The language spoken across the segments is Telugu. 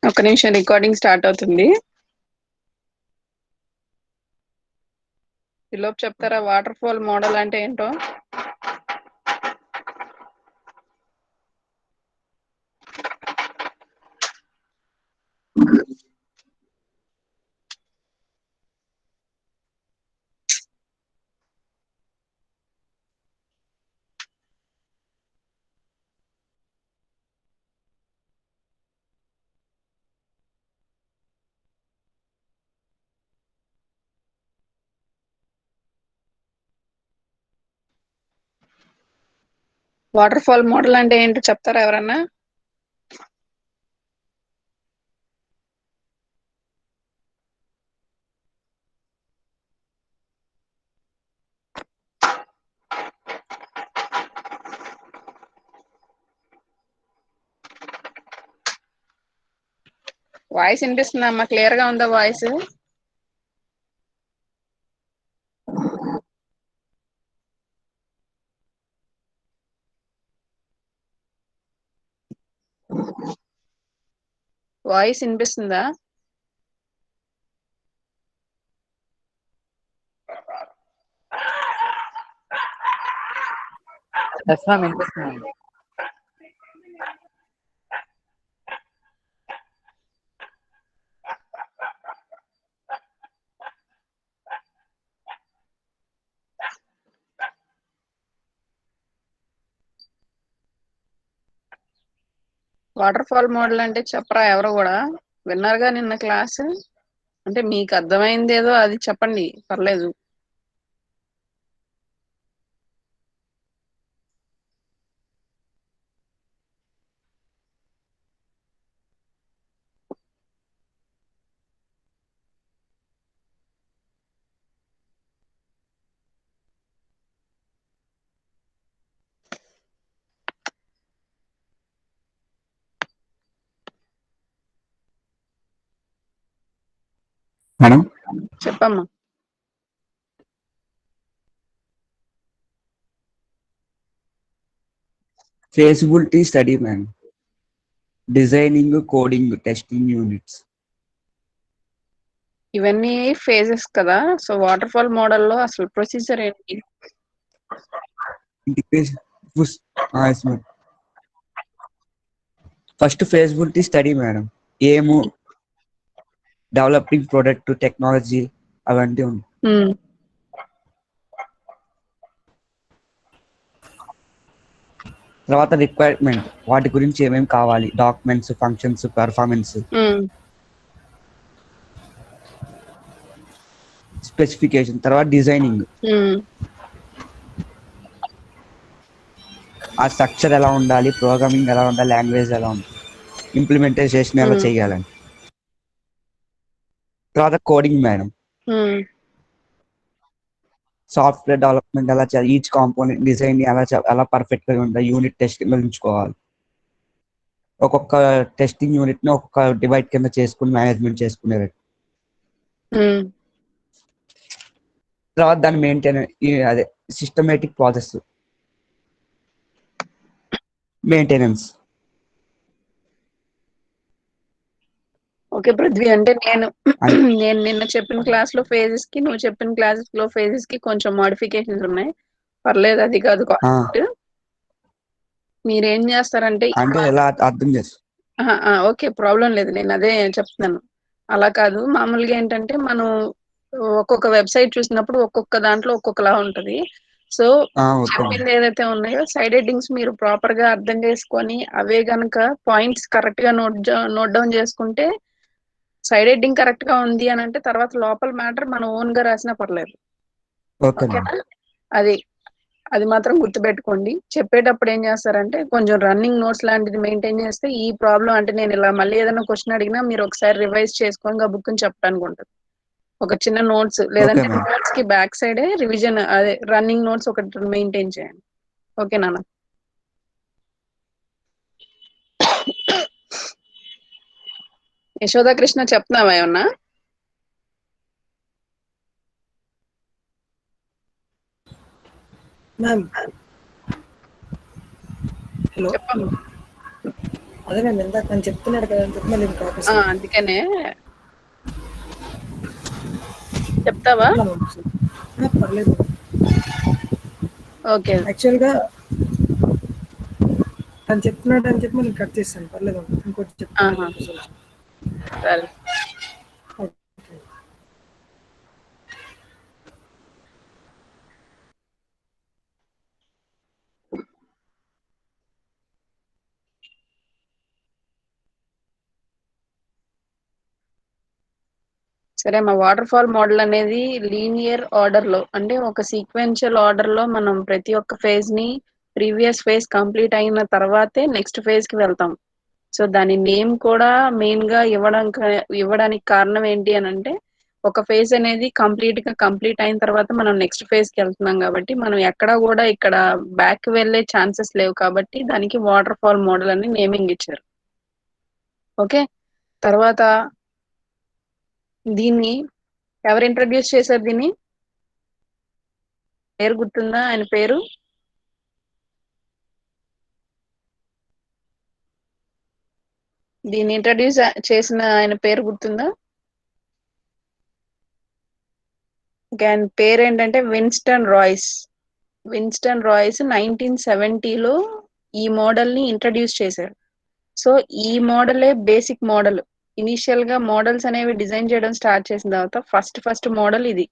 ఒక నిమిషం రికార్డింగ్ స్టార్ట్ అవుతుంది. ఈలోపు చెప్తారా వాటర్ ఫాల్ మోడల్ అంటే ఏంటో? వాటర్ ఫాల్ మోడల్ అంటే ఏంటో చెప్తారా ఎవరన్నా? వాయిస్ వినిపిస్తుందా అమ్మా? క్లియర్ గా ఉందా వాయిస్? వాయిస్ వినిపిస్తుందా? ఎస్ మ్యామ్, వినిపిస్తుంది. వాటర్ ఫాల్ మోడల్ అంటే చెప్పరా ఎవరు కూడా? విన్నారుగా నిన్న క్లాస్. అంటే మీకు అర్థమైంది ఏదో అది చెప్పండి, పర్లేదు. మేడం, చెప్పమ్మా. Feasibility study madam, designing, coding, testing units. ఇవన్నీ ఫేజెస్ కదా. సో వాటర్ ఫాల్ మోడల్లో అసలు ప్రొసీజర్ ఏంటి? ఫస్ట్ ఫేసిబిలిటీ స్టడీ మేడం, ఏము డెవలపింగ్ ప్రొడక్ట్, టెక్నాలజీ అవన్నీ ఉంది. తర్వాత రిక్వైర్మెంట్, వాటి గురించి ఏమేమి కావాలి, డాక్యుమెంట్స్, ఫంక్షన్స్, పెర్ఫార్మెన్స్, స్పెసిఫికేషన్. తర్వాత డిజైనింగ్, ఆ స్ట్రక్చర్ ఎలా ఉండాలి, ప్రోగ్రామింగ్ ఎలా ఉండాలి, లాంగ్వేజ్ ఎలా ఉండాలి, ఇంప్లిమెంటేషన్ ఎలా చేయాలని. తర్వాత కోడింగ్ మేడం, సాఫ్ట్వేర్ డెవలప్మెంట్ ఎలా చేయాలి, ఈచ్ కాంపోనెంట్ డిజైన్ ఎలా పర్ఫెక్ట్ గా ఉండాలి, యూనిట్ టెస్టింగ్ ఉంచుకోవాలి. ఒక్కొక్క టెస్టింగ్ యూనిట్ ని ఒక్కొక్క డివైడ్ కింద చేసుకుని మేనేజ్మెంట్ చేసుకునేది. తర్వాత దాని అదే systematic process, maintenance. Okay Prithvi, అంటే నేను నిన్న చెప్పిన క్లాస్ లో ఫేజెస్ కి నువ్వు చెప్పిన క్లాసెస్ లో ఫేజెస్ కి కొంచెం మోడిఫికేషన్స్ ఉన్నాయి. పర్లేదు, అది కాదు కాన్సెప్ట్. మీరేం చేస్తారంటే అంటే ఎలా అర్థం చేస్తారు? ఓకే, ప్రాబ్లం లేదు, నేను అదే చెప్తున్నాను. అలా కాదు, మామూలుగా ఏంటంటే మనం ఒక్కొక్క వెబ్సైట్ చూసినప్పుడు ఒక్కొక్క దాంట్లో ఒక్కొక్కలా ఉంటది. సో చెప్పింది ఏదైతే ఉన్నాయో సైడ్ హెడ్డింగ్స్ మీరు ప్రాపర్ గా అర్థం చేసుకొని అవే గనక పాయింట్స్ కరెక్ట్ గా నోట్ డౌన్ చేసుకుంటే, సైడ్ హెడ్డింగ్ కరెక్ట్ గా ఉంది అని అంటే తర్వాత లోపల మ్యాటర్ మనం ఓన్ గా రాసినా పర్లేదు. ఓకేనా? అది మాత్రం గుర్తుపెట్టుకోండి. చెప్పేటప్పుడు ఏం చేస్తారంటే కొంచెం రన్నింగ్ నోట్స్ లాంటిది మెయింటైన్ చేస్తే ఈ ప్రాబ్లం, అంటే నేను ఇలా మళ్ళీ ఏదైనా క్వశ్చన్ అడిగినా మీరు ఒకసారి రివైజ్ చేసుకొని ఆ బుక్ ని చెప్పడానికి ఉంటుంది. ఒక చిన్న నోట్స్ లేదంటే నోట్స్ కి బ్యాక్ సైడే రివిజన్, అదే రన్నింగ్ నోట్స్ ఒకటి మెయింటైన్ చేయండి. ఓకేనా? యశోదా కృష్ణ, చెప్తున్నావా ఏమన్నా? మ్యామ్ హలో, చెప్పమ్మా. అదే మేము ఇందాక నేను చెప్తున్నాడు కదా అని చెప్పి మళ్ళీ ఇంకా ఆపేసి అందుకనే చెప్తావా? పర్లేదు. ఓకే. యాక్చువల్గా తను చెప్తున్నాడు అని చెప్పి మళ్ళీ కట్ చేస్తాను, పర్లేదు ఇంకోటి చెప్తాను. సరే. సరే, మా వాటర్ ఫాల్ మోడల్ అనేది లీనియర్ ఆర్డర్ లో, అంటే ఒక సీక్వెన్షియల్ ఆర్డర్ లో మనం ప్రతి ఒక్క ఫేజ్ ని ప్రీవియస్ ఫేజ్ కంప్లీట్ అయిన తర్వాతే నెక్స్ట్ ఫేజ్ కి వెళ్తాం. సో దాని నేమ్ కూడా మెయిన్ గా ఇవ్వడానికి కారణం ఏంటి అని అంటే, ఒక ఫేజ్ అనేది కంప్లీట్ అయిన తర్వాత మనం నెక్స్ట్ ఫేజ్ కి వెళ్తున్నాం కాబట్టి మనం ఎక్కడా కూడా ఇక్కడ బ్యాక్ వెళ్ళే ఛాన్సెస్ లేవు, కాబట్టి దానికి వాటర్ ఫాల్ మోడల్ అని నేమింగ్ ఇచ్చారు. ఓకే, తర్వాత దీన్ని ఎవరు ఇంట్రడ్యూస్ చేశారు? దీన్ని పేరు గుర్తుందా? ఆయన పేరు దీన్ని ఇంట్రడ్యూస్ చేసిన ఆయన పేరు గుర్తుందా? ఆయన పేరు ఏంటంటే విన్స్టన్ రాయ్స్. 1970లో ఈ మోడల్ ని ఇంట్రడ్యూస్ చేశారు. సో ఈ మోడలే బేసిక్ మోడల్. ఇనిషియల్ గా మోడల్స్ అనేవి డిజైన్ చేయడం స్టార్ట్ చేసిన తర్వాత ఫస్ట్ మోడల్ ఇది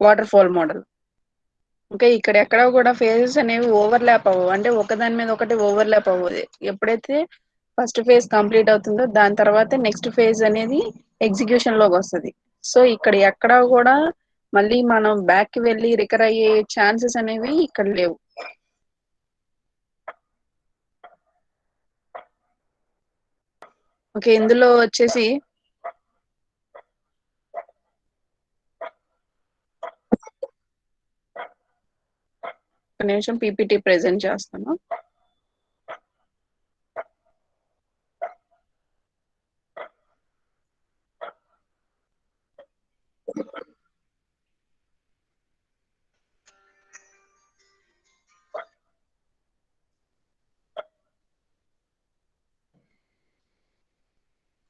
వాటర్ ఫాల్ మోడల్. ఓకే, ఇక్కడ ఎక్కడ కూడా ఫేజెస్ అనేవి ఓవర్లాప్ అవ్వవు, అంటే ఒకదాని మీద ఒకటి ఓవర్లాప్ అవ్వదు. ఎప్పుడైతే ఫస్ట్ ఫేజ్ కంప్లీట్ అవుతుందో దాని తర్వాత నెక్స్ట్ ఫేజ్ అనేది ఎగ్జిక్యూషన్ లోకి వస్తుంది. సో ఇక్కడ ఎక్కడ కూడా మళ్ళీ మనం బ్యాక్ కి వెళ్ళి రికర్ అయ్యే ఛాన్సెస్ అనేవి ఇక్కడ లేవు. ఓకే, ఇందులో వచ్చేసి ఒక నిమిషం పీపీటీ ప్రెజెంట్ చేస్తాను.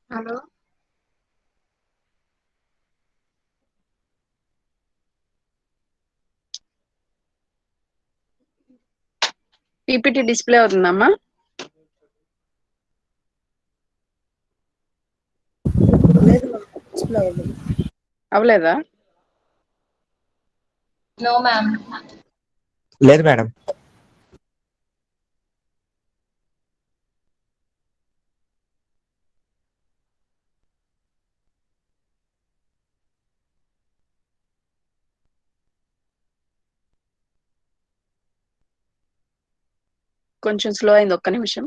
హలో, పీపీటీ డిస్ప్లే అవుతుందమ్మా? అవలేదా? No, ma'am. లేదు మేడం. కొంచెం స్లో అయింది, ఒక్క నిమిషం.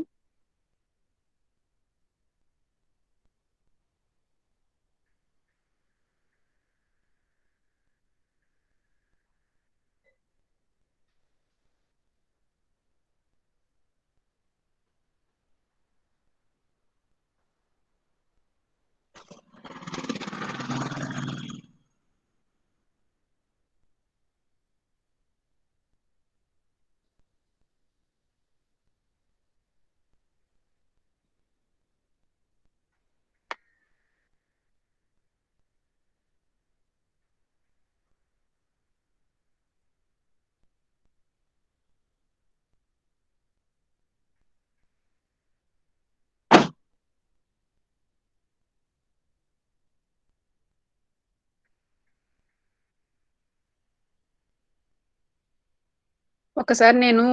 ఒకసారి నేను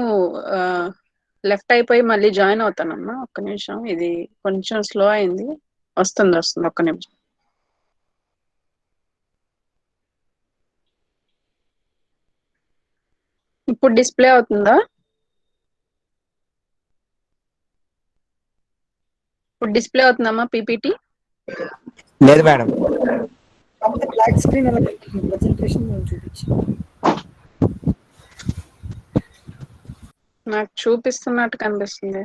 లెఫ్ట్ అయిపోయి మళ్ళీ జాయిన్ అవుతానమ్మా, ఒక్క నిమిషం. ఇది కొంచెం స్లో అయింది. వస్తుంది, ఒక్క నిమిషం. ఇప్పుడు డిస్ప్లే అవుతుందా? ఇప్పుడు డిస్ప్లే అవుతుందమ్మా పీపీటీ? లేదు మేడం. బ్లాక్ స్క్రీన్ అలా ప్రెజెంటేషన్ చూపించి నాకు చూపిస్తున్నట్టు కనిపిస్తుంది.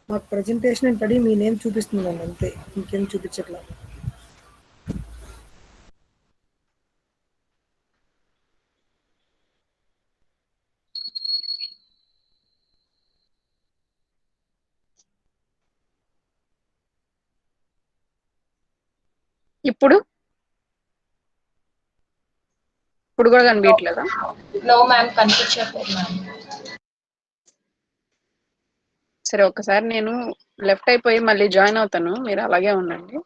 మాకు ప్రెజెంటేషన్ పడి మీ నేమ్ చూపిస్తుందండి, అంతే, ఇంకేం చూపించట్లా. ఇప్పుడు ఇప్పుడు కూడా కనిపించట్లేదా? నో మ్యామ్, కనిపించట్లేదు మ్యామ్. సరే, ఒకసారి నేను లెఫ్ట్ అయిపోయి మళ్ళీ జాయిన్ అవుతాను, మీరు అలాగే ఉండండి.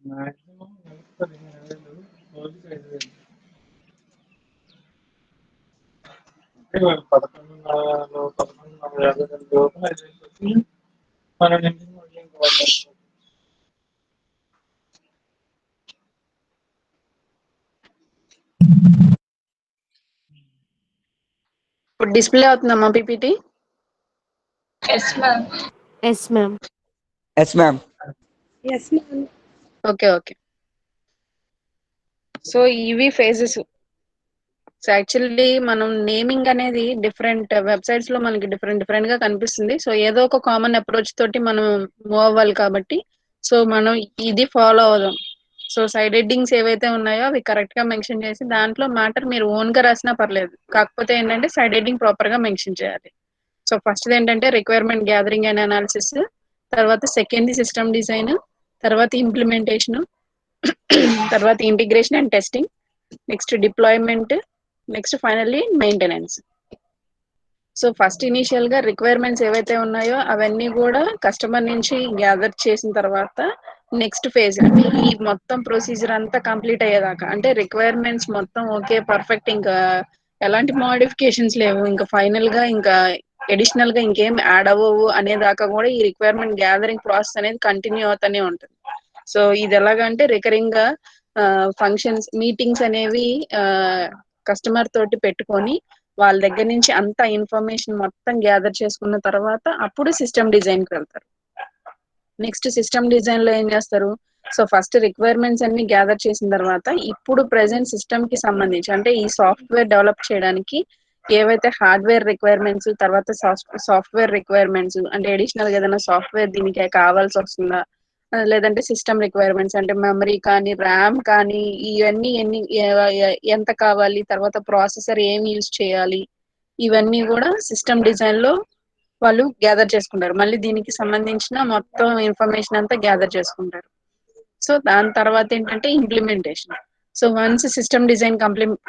మాక్సిమం నెలకు 15,000 రోజుకి 5,000. అంటే వాళ్ళు 11,50 లోపల 5,000 పెట్టి మన నుంచి మళ్ళీ ఇంకో 1,00,000. ఇప్పుడు డిస్ప్లే అవుతుందమ్మా PPT? Yes ma'am. Yes ma'am. Yes ma'am. Okay okay. So ఇవి ఫేజెస్. సో యాక్చువల్లీ మనం నేమింగ్ అనేది డిఫరెంట్ వెబ్సైట్స్ లో మనకి డిఫరెంట్ గా కనిపిస్తుంది. సో ఏదో ఒక కామన్ అప్రోచ్ తోటి మనం మూవ్ అవ్వాలి కాబట్టి సో మనం ఇది ఫాలో అవుదాం. సో సైడ్ హెడ్డింగ్స్ ఏవైతే ఉన్నాయో అవి కరెక్ట్ గా మెన్షన్ చేసి దాంట్లో మ్యాటర్ మీరు ఓన్ గా రాసినా పర్లేదు, కాకపోతే ఏంటంటే సైడ్ హెడ్డింగ్ ప్రాపర్ గా మెన్షన్ చేయాలి. సో ఫస్ట్ ఏంటంటే రిక్వైర్మెంట్ గ్యాదరింగ్ అండ్ అనాలిసిస్, తర్వాత సెకండ్ సిస్టమ్ డిజైన్, తర్వాత ఇంప్లిమెంటేషన్, తర్వాత integration and testing, next deployment, next finally maintenance. So first initial గా రిక్వైర్మెంట్స్ ఏవైతే ఉన్నాయో అవన్నీ కూడా కస్టమర్ నుంచి గ్యాదర్ చేసిన తర్వాత నెక్స్ట్ ఫేజ్ అంటే ఈ మొత్తం ప్రొసీజర్ అంతా కంప్లీట్ అయ్యేదాకా, అంటే రిక్వైర్మెంట్స్ మొత్తం ఓకే పర్ఫెక్ట్, ఇంకా ఎలాంటి మోడిఫికేషన్స్ లేవు, ఇంకా ఫైనల్ గా ఇంకా అడిషనల్ గా ఇంకేం యాడ్ అవ్వవు అనేదాకా కూడా ఈ రిక్వైర్మెంట్ గ్యాదరింగ్ ప్రాసెస్ అనేది కంటిన్యూ అవుతూనే ఉంటుంది. సో ఇది ఎలాగంటే రికరింగ్ గా ఫంక్షన్స్ మీటింగ్స్ అనేవి కస్టమర్ తోటి పెట్టుకొని వాళ్ళ దగ్గర నుంచి అంత ఇన్ఫర్మేషన్ మొత్తం గ్యాదర్ చేసుకున్న తర్వాత అప్పుడు సిస్టమ్ డిజైన్ కి వెళ్తారు. నెక్స్ట్ సిస్టమ్ డిజైన్ లో ఏం చేస్తారు? సో ఫస్ట్ రిక్వైర్మెంట్స్ అన్ని గ్యాదర్ చేసిన తర్వాత ఇప్పుడు ప్రెసెంట్ సిస్టమ్ కి సంబంధించి అంటే ఈ సాఫ్ట్వేర్ డెవలప్ చేయడానికి ఏవైతే హార్డ్వేర్ రిక్వైర్మెంట్స్, తర్వాత సాఫ్ట్వేర్ రిక్వైర్మెంట్స్ అంటే అడిషనల్ గా ఏదైనా సాఫ్ట్వేర్ దీనికి కావాల్సి వస్తుందా, లేదంటే సిస్టమ్ రిక్వైర్మెంట్స్ అంటే మెమరీ కానీ ర్యామ్ కానీ ఇవన్నీ ఎంత కావాలి, తర్వాత ప్రాసెసర్ ఏం యూజ్ చేయాలి, ఇవన్నీ కూడా సిస్టమ్ డిజైన్ లో వాళ్ళు గ్యాదర్ చేసుకుంటారు. మళ్ళీ దీనికి సంబంధించిన మొత్తం ఇన్ఫర్మేషన్ అంతా గ్యాదర్ చేసుకుంటారు. సో దాని తర్వాత ఏంటంటే implementation. So once system design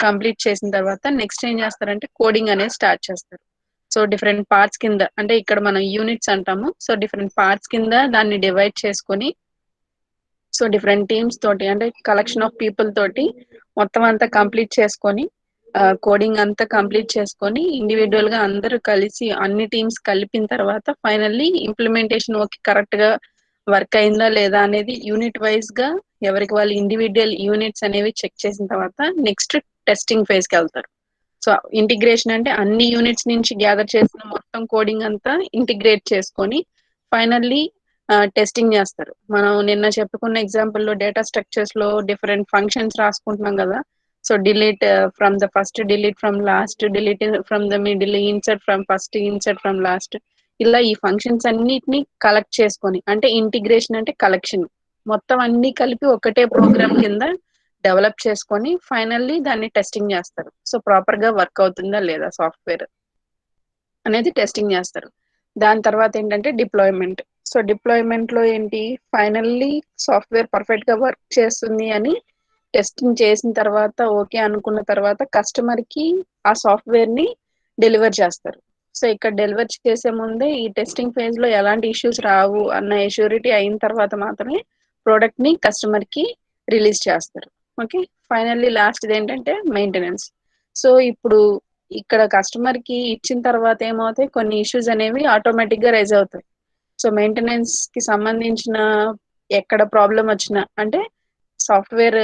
complete చేసిన తర్వాత నెక్స్ట్ ఏం చేస్తారంటే కోడింగ్ అనేది స్టార్ట్ చేస్తారు. సో డిఫరెంట్ పార్ట్స్ కింద అంటే ఇక్కడ మనం యూనిట్స్ అంటాము. సో డిఫరెంట్ పార్ట్స్ కింద దాన్ని డివైడ్ చేసుకొని సో డిఫరెంట్ టీమ్స్ తోటి అంటే కలెక్షన్ ఆఫ్ పీపుల్ తోటి మొత్తం అంతా కంప్లీట్ చేసుకొని కోడింగ్ అంతా కంప్లీట్ చేసుకొని ఇండివిజువల్ గా అందరూ కలిసి అన్ని టీమ్స్ కలిపిన తర్వాత ఫైనల్లీ ఇంప్లిమెంటేషన్ ఓకే కరెక్ట్ గా వర్క్ అయిందా లేదా అనేది యూనిట్ వైజ్ గా ఎవరికి వాళ్ళు ఇండివిజువల్ యూనిట్స్ అనేవి చెక్ చేసిన తర్వాత నెక్స్ట్ టెస్టింగ్ ఫేజ్ కి వెళ్తారు. సో ఇంటిగ్రేషన్ అంటే అన్ని యూనిట్స్ నుంచి గ్యాదర్ చేసిన మొత్తం కోడింగ్ అంతా ఇంటిగ్రేట్ చేసుకొని ఫైనల్లీ టెస్టింగ్ చేస్తారు. మనం నిన్న చెప్పుకున్న ఎగ్జాంపుల్ లో డేటా స్ట్రక్చర్స్ లో డిఫరెంట్ ఫంక్షన్స్ రాసుకుంటున్నాం కదా. So delete from the first, delete from last, delete from the middle, insert from first, insert from last, ఇలా ఈ ఫంక్షన్స్ అన్నిటిని కలెక్ట్ చేసుకొని అంటే ఇంటిగ్రేషన్ అంటే కలెక్షన్ మొత్తం అన్ని కలిపి ఒకటే ప్రోగ్రామ్ కింద డెవలప్ చేసుకొని ఫైనల్లీ దాన్ని టెస్టింగ్ చేస్తారు. సో ప్రాపర్ గా వర్క్ అవుతుందా లేదా సాఫ్ట్వేర్ అనేది టెస్టింగ్ చేస్తారు. దాని తర్వాత ఏంటంటే డిప్లాయ్మెంట్. సో డిప్లాయ్మెంట్ లో ఏంటి, ఫైనల్లీ సాఫ్ట్వేర్ పర్ఫెక్ట్ గా వర్క్ చేస్తుంది అని టెస్టింగ్ చేసిన తర్వాత ఓకే అనుకున్న తర్వాత కస్టమర్ కి ఆ సాఫ్ట్వేర్ ని డెలివర్ చేస్తారు. సో ఇక్కడ డెలివర్ చేసే ముందే ఈ టెస్టింగ్ ఫేజ్ లో ఎలాంటి ఇష్యూస్ రావు అన్న ఎష్యూరిటీ అయిన తర్వాత మాత్రమే ప్రోడక్ట్ ని కస్టమర్ కి రిలీజ్ చేస్తారు. ఓకే, ఫైనల్లీ లాస్ట్ ఏంటంటే మెయింటెనెన్స్. సో ఇప్పుడు ఇక్కడ కస్టమర్ కి ఇచ్చిన తర్వాత ఏమవుతాయి, కొన్ని ఇష్యూస్ అనేవి ఆటోమేటిక్ గా రైజ్ అవుతాయి. సో మెయింటెనెన్స్ కి సంబంధించిన ఎక్కడ ప్రాబ్లం వచ్చినా అంటే సాఫ్ట్వేర్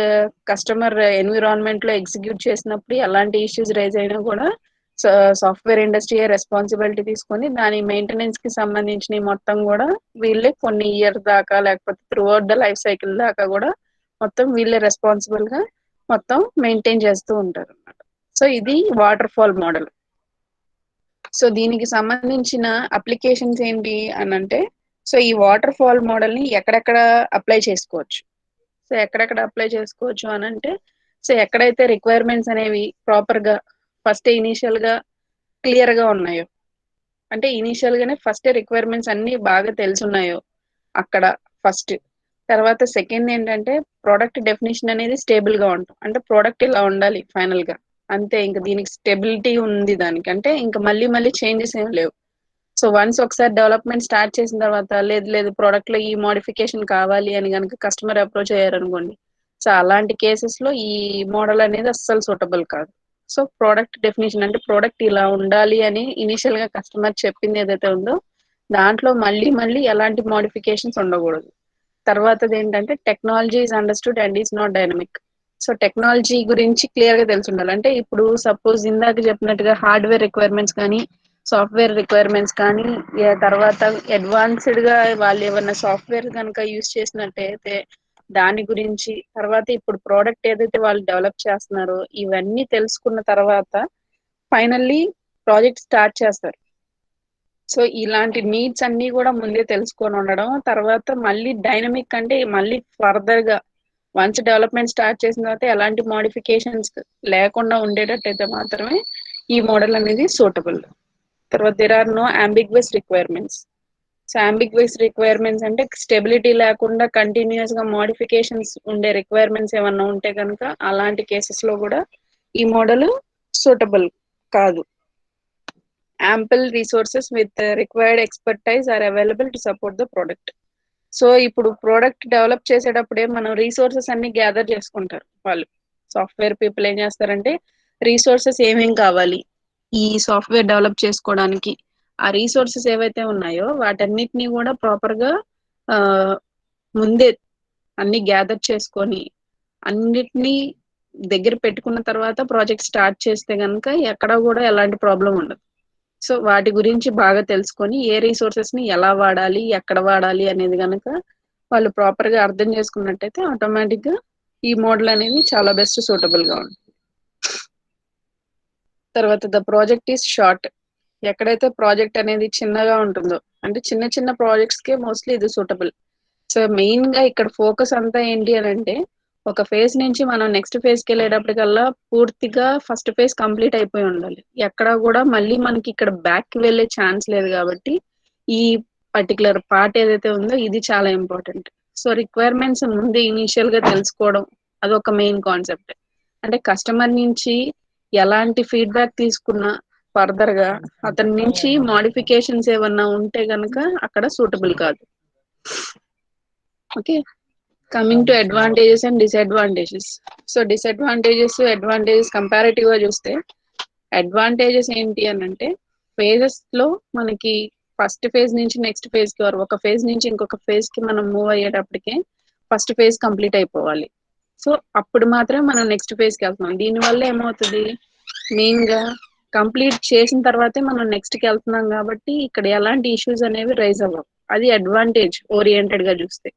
కస్టమర్ ఎన్విరాన్మెంట్ లో ఎగ్జిక్యూట్ చేసినప్పుడు ఎలాంటి ఇష్యూస్ రైజ్ అయినా కూడా సాఫ్ట్వేర్ ఇండస్ట్రీ రెస్పాన్సిబిలిటీ తీసుకొని దాని మెయింటెనెన్స్ కి సంబంధించిన మొత్తం కూడా వీళ్ళే కొన్ని ఇయర్ దాకా లేకపోతే through out the life cycle దాకా కూడా మొత్తం వీళ్ళే రెస్పాన్సిబుల్ గా మొత్తం మెయింటైన్ చేస్తూ ఉంటారు అన్నమాట. సో ఇది వాటర్ ఫాల్ మోడల్. సో దీనికి సంబంధించిన అప్లికేషన్స్ ఏంటి అని అంటే, సో ఈ వాటర్ ఫాల్ మోడల్ ని ఎక్కడెక్కడ అప్లై చేసుకోవచ్చు. సో ఎక్కడెక్కడ అప్లై చేసుకోవచ్చు అని అంటే, సో ఎక్కడైతే రిక్వైర్మెంట్స్ అనేవి ప్రాపర్ గా ఫస్ట్ ఇనీషియల్ గా క్లియర్ గా ఉన్నాయో, అంటే ఇనీషియల్ గానే ఫస్ట్ రిక్వైర్మెంట్స్ అన్ని బాగా తెలుసున్నాయో అక్కడ ఫస్ట్. తర్వాత సెకండ్ ఏంటంటే ప్రోడక్ట్ డెఫినేషన్ అనేది స్టేబుల్ గా ఉంటాం, అంటే ప్రోడక్ట్ ఇలా ఉండాలి ఫైనల్ గా అంతే, ఇంకా దీనికి స్టెబిలిటీ ఉంది దానికి, అంటే ఇంకా మళ్ళీ మళ్ళీ చేంజెస్ ఏం లేవు. సో వన్స్ ఒకసారి డెవలప్మెంట్ స్టార్ట్ చేసిన తర్వాత లేదు ప్రోడక్ట్ లో ఈ మోడిఫికేషన్ కావాలి అని కనుక కస్టమర్ అప్రోచ్ అయ్యారనుకోండి, సో అలాంటి కేసెస్ లో ఈ మోడల్ అనేది అస్సలు సూటబుల్ కాదు. సో ప్రోడక్ట్ డెఫినేషన్ అంటే ప్రోడక్ట్ ఇలా ఉండాలి అని ఇనిషియల్ గా కస్టమర్ చెప్పింది ఏదైతే ఉందో దాంట్లో మళ్ళీ మళ్ళీ ఎలాంటి మోడిఫికేషన్స్ ఉండకూడదు. తర్వాతది ఏంటంటే technology is understood and is not dynamic. So technology గురించి క్లియర్ గా తెలిసి ఉండాలి. అంటే ఇప్పుడు సపోజ్ ఇందాక చెప్పినట్టుగా హార్డ్వేర్ రిక్వైర్మెంట్స్ కానీ సాఫ్ట్వేర్ రిక్వైర్మెంట్స్ కానీ తర్వాత అడ్వాన్స్డ్ గా వాళ్ళు ఏమన్నా సాఫ్ట్వేర్ కనుక యూజ్ చేసినట్టయితే దాని గురించి, తర్వాత ఇప్పుడు ప్రోడక్ట్ ఏదైతే వాళ్ళు డెవలప్ చేస్తున్నారో ఇవన్నీ తెలుసుకున్న తర్వాత ఫైనల్లీ ప్రాజెక్ట్ స్టార్ట్ చేస్తారు. సో ఇలాంటి నీడ్స్ అన్ని కూడా ముందే తెలుసుకొని ఉండడం, తర్వాత మళ్ళీ డైనమిక్ అంటే మళ్ళీ ఫర్దర్ గా వన్స్ డెవలప్మెంట్ స్టార్ట్ చేసిన తర్వాత ఎలాంటి మోడిఫికేషన్స్ లేకుండా ఉండేటట్టయితే మాత్రమే ఈ మోడల్ అనేది సూటబుల్. తర్వాత there are no ambiguous requirements. So ambiguous requirements అంటే స్టెబిలిటీ లేకుండా కంటిన్యూస్ గా మోడిఫికేషన్స్ ఉండే రిక్వైర్మెంట్స్ ఏమన్నా ఉంటే కనుక అలాంటి కేసెస్ లో కూడా ఈ మోడల్ సూటబుల్ కాదు. ample resources with required expertise are available to support the product. So ఇప్పుడు ప్రోడక్ట్ డెవలప్ చేసేటప్పుడే మనం రీసోర్సెస్ అన్ని గ్యాదర్ చేసుకుంటారు వాళ్ళు. సాఫ్ట్వేర్ పీపుల్ ఏం చేస్తారంటే రీసోర్సెస్ ఏమేం కావాలి ఈ సాఫ్ట్వేర్ డెవలప్ చేసుకోవడానికి, ఆ రీసోర్సెస్ ఏవైతే ఉన్నాయో వాటన్నిటిని కూడా ప్రాపర్ గా ముందే అన్ని గ్యాదర్ చేసుకొని అన్నిటినీ దగ్గర పెట్టుకున్న తర్వాత ప్రాజెక్ట్ స్టార్ట్ చేస్తే కనుక ఎక్కడ కూడా ఎలాంటి ప్రాబ్లం ఉండదు. సో వాటి గురించి బాగా తెలుసుకొని ఏ రీసోర్సెస్ ని ఎలా వాడాలి ఎక్కడ వాడాలి అనేది కనుక వాళ్ళు ప్రాపర్ గా అర్థం చేసుకున్నట్టయితే ఆటోమేటిక్ గా ఈ మోడల్ అనేది చాలా బెస్ట్ సూటబుల్ గా ఉంటుంది. తర్వాత ద ప్రాజెక్ట్ ఈస్ షార్ట్. ఎక్కడైతే ప్రాజెక్ట్ అనేది చిన్నగా ఉంటుందో అంటే చిన్న చిన్న ప్రాజెక్ట్స్ కే మోస్ట్లీ ఇది సూటబుల్. సో మెయిన్ గా ఇక్కడ ఫోకస్ అంతా ఏంటి అని అంటే ఒక ఫేజ్ నుంచి మనం నెక్స్ట్ ఫేజ్ కి వెళ్ళేటప్పటికల్లా పూర్తిగా ఫస్ట్ ఫేజ్ కంప్లీట్ అయిపోయి ఉండాలి. ఎక్కడ కూడా మళ్ళీ మనకి ఇక్కడ బ్యాక్ కి వెళ్ళే ఛాన్స్ లేదు కాబట్టి ఈ పర్టికులర్ పార్ట్ ఏదైతే ఉందో ఇది చాలా ఇంపార్టెంట్. సో రిక్వైర్మెంట్స్ ముందే ఇనిషియల్ గా తెలుసుకోవడం అదొక మెయిన్ కాన్సెప్ట్. అంటే కస్టమర్ నుంచి ఎలాంటి ఫీడ్బ్యాక్ తీసుకున్నా ఫర్దర్ గా అతని నుంచి మోడిఫికేషన్స్ ఏమన్నా ఉంటే గనక అక్కడ సూటబుల్ కాదు. Okay, coming to advantages and disadvantages. So disadvantages advantages comparative గా చూస్తే, అడ్వాంటేజెస్ ఏంటి అని అంటే ఫేజెస్ లో మనకి ఫస్ట్ ఫేజ్ నుంచి నెక్స్ట్ ఫేజ్ కి ఒక ఫేజ్ నుంచి ఇంకొక ఫేజ్ కి మనం మూవ్ అయ్యేటప్పటికే ఫస్ట్ ఫేజ్ కంప్లీట్ అయిపోవాలి. సో అప్పుడు మాత్రమే మనం నెక్స్ట్ ఫేజ్ కి వెళ్తున్నాం. దీనివల్ల ఏమవుతుంది, మెయిన్ గా కంప్లీట్ చేసిన తర్వాతే మనం నెక్స్ట్ కి వెళ్తున్నాం కాబట్టి ఇక్కడ ఎలాంటి ఇష్యూస్ అనేవి రైజ్ అవ్వవు. అది అడ్వాంటేజ్ ఓరియంటెడ్ గా చూస్తే.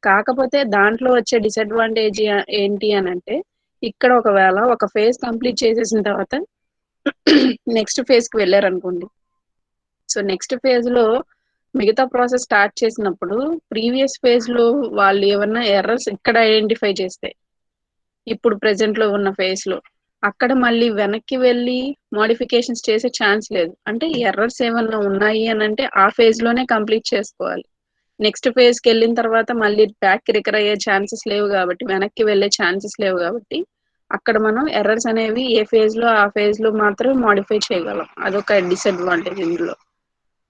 కాకపోతే దాంట్లో వచ్చే డిసడ్వాంటేజ్ ఏంటి అని అంటే, ఇక్కడ ఒకవేళ ఒక ఫేజ్ కంప్లీట్ చేసేసిన తర్వాత నెక్స్ట్ ఫేజ్ కి వెళ్ళారు అనుకోండి. సో నెక్స్ట్ ఫేజ్ లో మిగతా ప్రాసెస్ స్టార్ట్ చేసినప్పుడు ప్రీవియస్ ఫేజ్ లో వాళ్ళు ఏమన్నా ఎర్రర్స్ ఇక్కడ ఐడెంటిఫై చేస్తే, ఇప్పుడు ప్రెసెంట్ లో ఉన్న ఫేజ్ లో అక్కడ మళ్ళీ వెనక్కి వెళ్ళి మోడిఫికేషన్స్ చేసే ఛాన్స్ లేదు. అంటే ఎర్రర్స్ ఏమన్నా ఉన్నాయి అని అంటే ఆ ఫేజ్ లోనే కంప్లీట్ చేసుకోవాలి. నెక్స్ట్ ఫేజ్ కి వెళ్ళిన తర్వాత మళ్ళీ బ్యాక్ రికర్ అయ్యే ఛాన్సెస్ లేవు కాబట్టి, వెనక్కి వెళ్ళే ఛాన్సెస్ లేవు కాబట్టి అక్కడ మనం ఎర్రర్స్ అనేవి ఏ ఫేజ్ లో ఆ ఫేజ్ లో మాత్రమే మోడిఫై చేయగలం. అదొక డిసడ్వాంటేజ్ ఇందులో.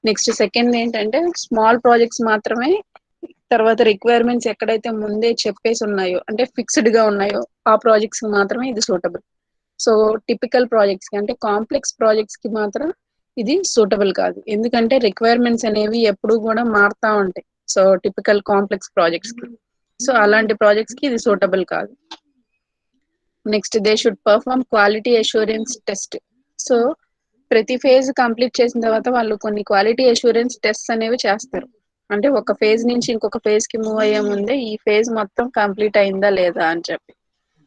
నెక్స్ట్ సెకండ్ ఏంటంటే స్మాల్ ప్రాజెక్ట్స్ మాత్రమే, తర్వాత రిక్వైర్మెంట్స్ ఎక్కడైతే ముందే చెప్పేసి ఉన్నాయో అంటే ఫిక్స్డ్ గా ఉన్నాయో ఆ ప్రాజెక్ట్స్ మాత్రమే ఇది సూటబుల్. సో టిపికల్ ప్రాజెక్ట్స్ కి అంటే కాంప్లెక్స్ ప్రాజెక్ట్స్ కి మాత్రం ఇది సూటబుల్ కాదు. ఎందుకంటే రిక్వైర్మెంట్స్ అనేవి ఎప్పుడు కూడా మారుతా ఉంటాయి. సో టిపికల్ కాంప్లెక్స్ ప్రాజెక్ట్స్ కి, సో అలాంటి ప్రాజెక్ట్స్ కి ఇది సూటబుల్ కాదు. Next they should perform quality assurance test. So ప్రతి ఫేజ్ కంప్లీట్ చేసిన తర్వాత వాళ్ళు కొన్ని క్వాలిటీ అష్యూరెన్స్ టెస్ట్ అనేవి చేస్తారు. అంటే ఒక ఫేజ్ నుంచి ఇంకొక ఫేజ్ కి మూవ్ అయ్యే ముందే ఈ ఫేజ్ మొత్తం కంప్లీట్ అయిందా లేదా అని చెప్పి.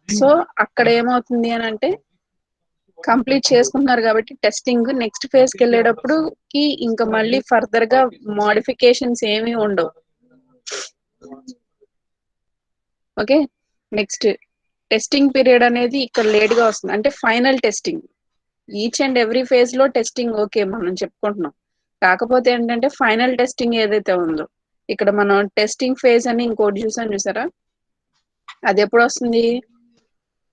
సో అక్కడ ఏమవుతుంది అని అంటే కంప్లీట్ చేసుకుంటున్నారు కాబట్టి టెస్టింగ్ నెక్స్ట్ ఫేజ్ కి వెళ్ళేటప్పుడు కి ఇంకా మళ్ళీ ఫర్దర్ గా మోడిఫికేషన్స్ ఏమీ ఉండవు. ఓకే, నెక్స్ట్ టెస్టింగ్ పీరియడ్ అనేది ఇక్కడ లేట్ గా వస్తుంది. అంటే final testing each and every phase లో టెస్టింగ్ ఓకే మనం చెప్పుకుంటున్నాం. కాకపోతే ఏంటంటే ఫైనల్ టెస్టింగ్ ఏదైతే ఉందో, ఇక్కడ మనం టెస్టింగ్ ఫేజ్ అని ఇంకోటి చూసారా, అది ఎప్పుడు వస్తుంది,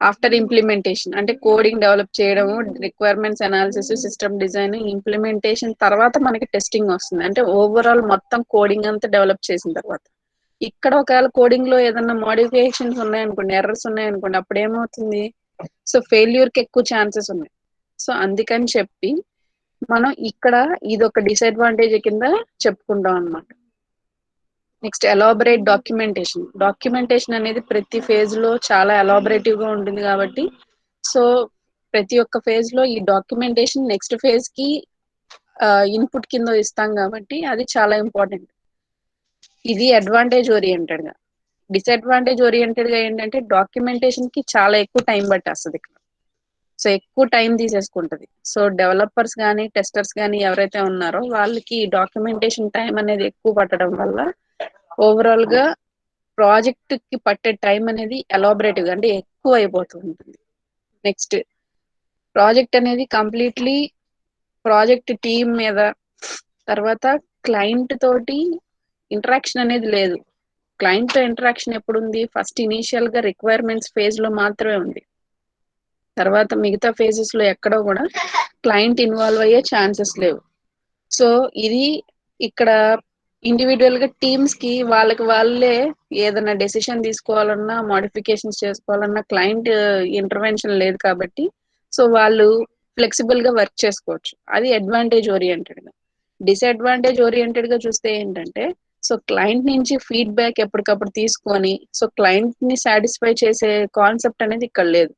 ఆఫ్టర్ ఇంప్లిమెంటేషన్. అంటే కోడింగ్ డెవలప్ చేయడము, requirements analysis, system design, implementation తర్వాత మనకి టెస్టింగ్ వస్తుంది. అంటే ఓవరాల్ మొత్తం కోడింగ్ అంతా డెవలప్ చేసిన తర్వాత. ఇక్కడ ఒకవేళ కోడింగ్ లో ఏదన్నా మోడిఫికేషన్స్ ఉన్నాయనుకోండి, ఎర్రర్స్ ఉన్నాయనుకోండి, అప్పుడు ఏమవుతుంది, సో ఫెయిల్యూర్ కి ఎక్కువ ఛాన్సెస్ ఉన్నాయి. సో అందుకని చెప్పి మనం ఇక్కడ ఇది ఒక డిసడ్వాంటేజ్ కింద చెప్పుకుంటాం అన్నమాట. Next elaborate documentation. డాక్యుమెంటేషన్ అనేది ప్రతి ఫేజ్ లో చాలా ఎలాబరేటివ్ గా ఉంటుంది కాబట్టి, సో ప్రతి ఒక్క ఫేజ్ లో ఈ డాక్యుమెంటేషన్ నెక్స్ట్ ఫేజ్ కి ఇన్పుట్ కింద ఇస్తాం కాబట్టి అది చాలా ఇంపార్టెంట్. ఇది అడ్వాంటేజ్ ఓరియంటెడ్ గా. డిసడ్వాంటేజ్ ఓరియంటెడ్ గా ఏంటంటే డాక్యుమెంటేషన్ కి చాలా ఎక్కువ టైం పట్టేస్తుంది ఇక్కడ. సో ఎక్కువ టైం తీసేసుకుంటది. సో డెవలపర్స్ కానీ టెస్టర్స్ కానీ ఎవరైతే ఉన్నారో వాళ్ళకి డాక్యుమెంటేషన్ టైం అనేది ఎక్కువ పట్టడం వల్ల ఓవరాల్ గా ప్రాజెక్ట్ కి పట్టే టైం అనేది ఎలాబరేటివ్ గా అంటే ఎక్కువ అయిపోతూ ఉంటుంది. నెక్స్ట్ ప్రాజెక్ట్ అనేది కంప్లీట్లీ ప్రాజెక్ట్ టీమ్ మీద, తర్వాత క్లయింట్ తోటి ఇంటరాక్షన్ అనేది లేదు. క్లయింట్ తో ఇంటరాక్షన్ ఎప్పుడు ఉంది, ఫస్ట్ ఇనీషియల్ గా రిక్వైర్మెంట్స్ ఫేజ్ లో మాత్రమే ఉంది. తర్వాత మిగతా ఫేజెస్ లో ఎక్కడో కూడా క్లయింట్ ఇన్వాల్వ్ అయ్యే ఛాన్సెస్ లేవు. సో ఇది ఇక్కడ ఇండివిజువల్ గా టీమ్స్ కి వాళ్ళకి వాళ్ళే ఏదైనా డెసిషన్ తీసుకోవాలన్నా, మోడిఫికేషన్స్ చేసుకోవాలన్నా క్లయింట్ ఇంటర్వెన్షన్ లేదు కాబట్టి సో వాళ్ళు ఫ్లెక్సిబుల్ గా వర్క్ చేసుకోవచ్చు. అది అడ్వాంటేజ్ ఓరియంటెడ్ గా. డిసడ్వాంటేజ్ ఓరియంటెడ్ గా చూస్తే ఏంటంటే, సో క్లయింట్ నుంచి ఫీడ్బ్యాక్ ఎప్పటికప్పుడు తీసుకొని సో క్లయింట్ ని సాటిస్ఫై చేసే కాన్సెప్ట్ అనేది ఇక్కడ లేదు.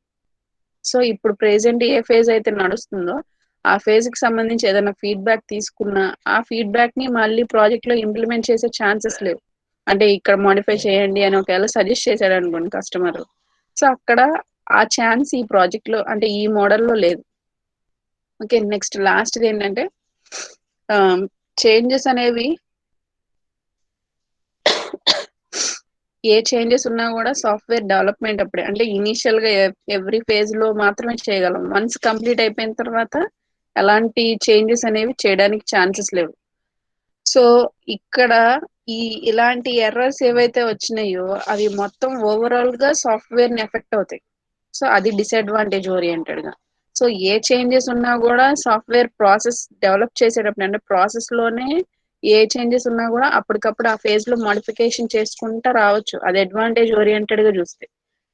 సో ఇప్పుడు ప్రెసెంట్ ఏ ఫేజ్ అయితే నడుస్తుందో ఆ ఫేజ్ కి సంబంధించి ఏదైనా ఫీడ్బ్యాక్ తీసుకున్నా ఆ ఫీడ్బ్యాక్ ని మళ్ళీ ప్రాజెక్ట్ లో ఇంప్లిమెంట్ చేసే ఛాన్సెస్ లేవు. అంటే ఇక్కడ మోడిఫై చేయండి అని ఒకవేళ సజెస్ట్ చేశాడు అనుకోండి కస్టమర్, సో అక్కడ ఆ ఛాన్స్ ఈ ప్రాజెక్ట్ లో అంటే ఈ మోడల్ లో లేదు. ఓకే, నెక్స్ట్ లాస్ట్ ఏంటంటే చేంజెస్ అనేవి ఏ చేంజెస్ ఉన్నా కూడా సాఫ్ట్వేర్ డెవలప్మెంట్ అప్పుడే, అంటే ఇనీషియల్ గా ఎవ్రీ ఫేజ్ లో మాత్రమే చేయగలం. వన్స్ కంప్లీట్ అయిపోయిన తర్వాత ఎలాంటి చేంజెస్ అనేవి చేయడానికి ఛాన్సెస్ లేవు. సో ఇక్కడ ఇలాంటి ఎర్రర్స్ ఏవైతే వచ్చినాయో అవి మొత్తం ఓవరాల్ గా సాఫ్ట్వేర్ ని ఎఫెక్ట్ అవుతాయి. సో అది డిసడ్వాంటేజ్ ఓరియంటెడ్ గా. సో ఏ చేంజెస్ ఉన్నా కూడా సాఫ్ట్వేర్ ప్రాసెస్ డెవలప్ చేసేటప్పుడు అంటే ప్రాసెస్ లోనే ఏ చేంజెస్ ఉన్నా కూడా అప్పటికప్పుడు ఆ ఫేజ్ లో మోడిఫికేషన్ చేసుకుంటా రావచ్చు. అది అడ్వాంటేజ్ ఓరియంటెడ్ గా చూస్తే.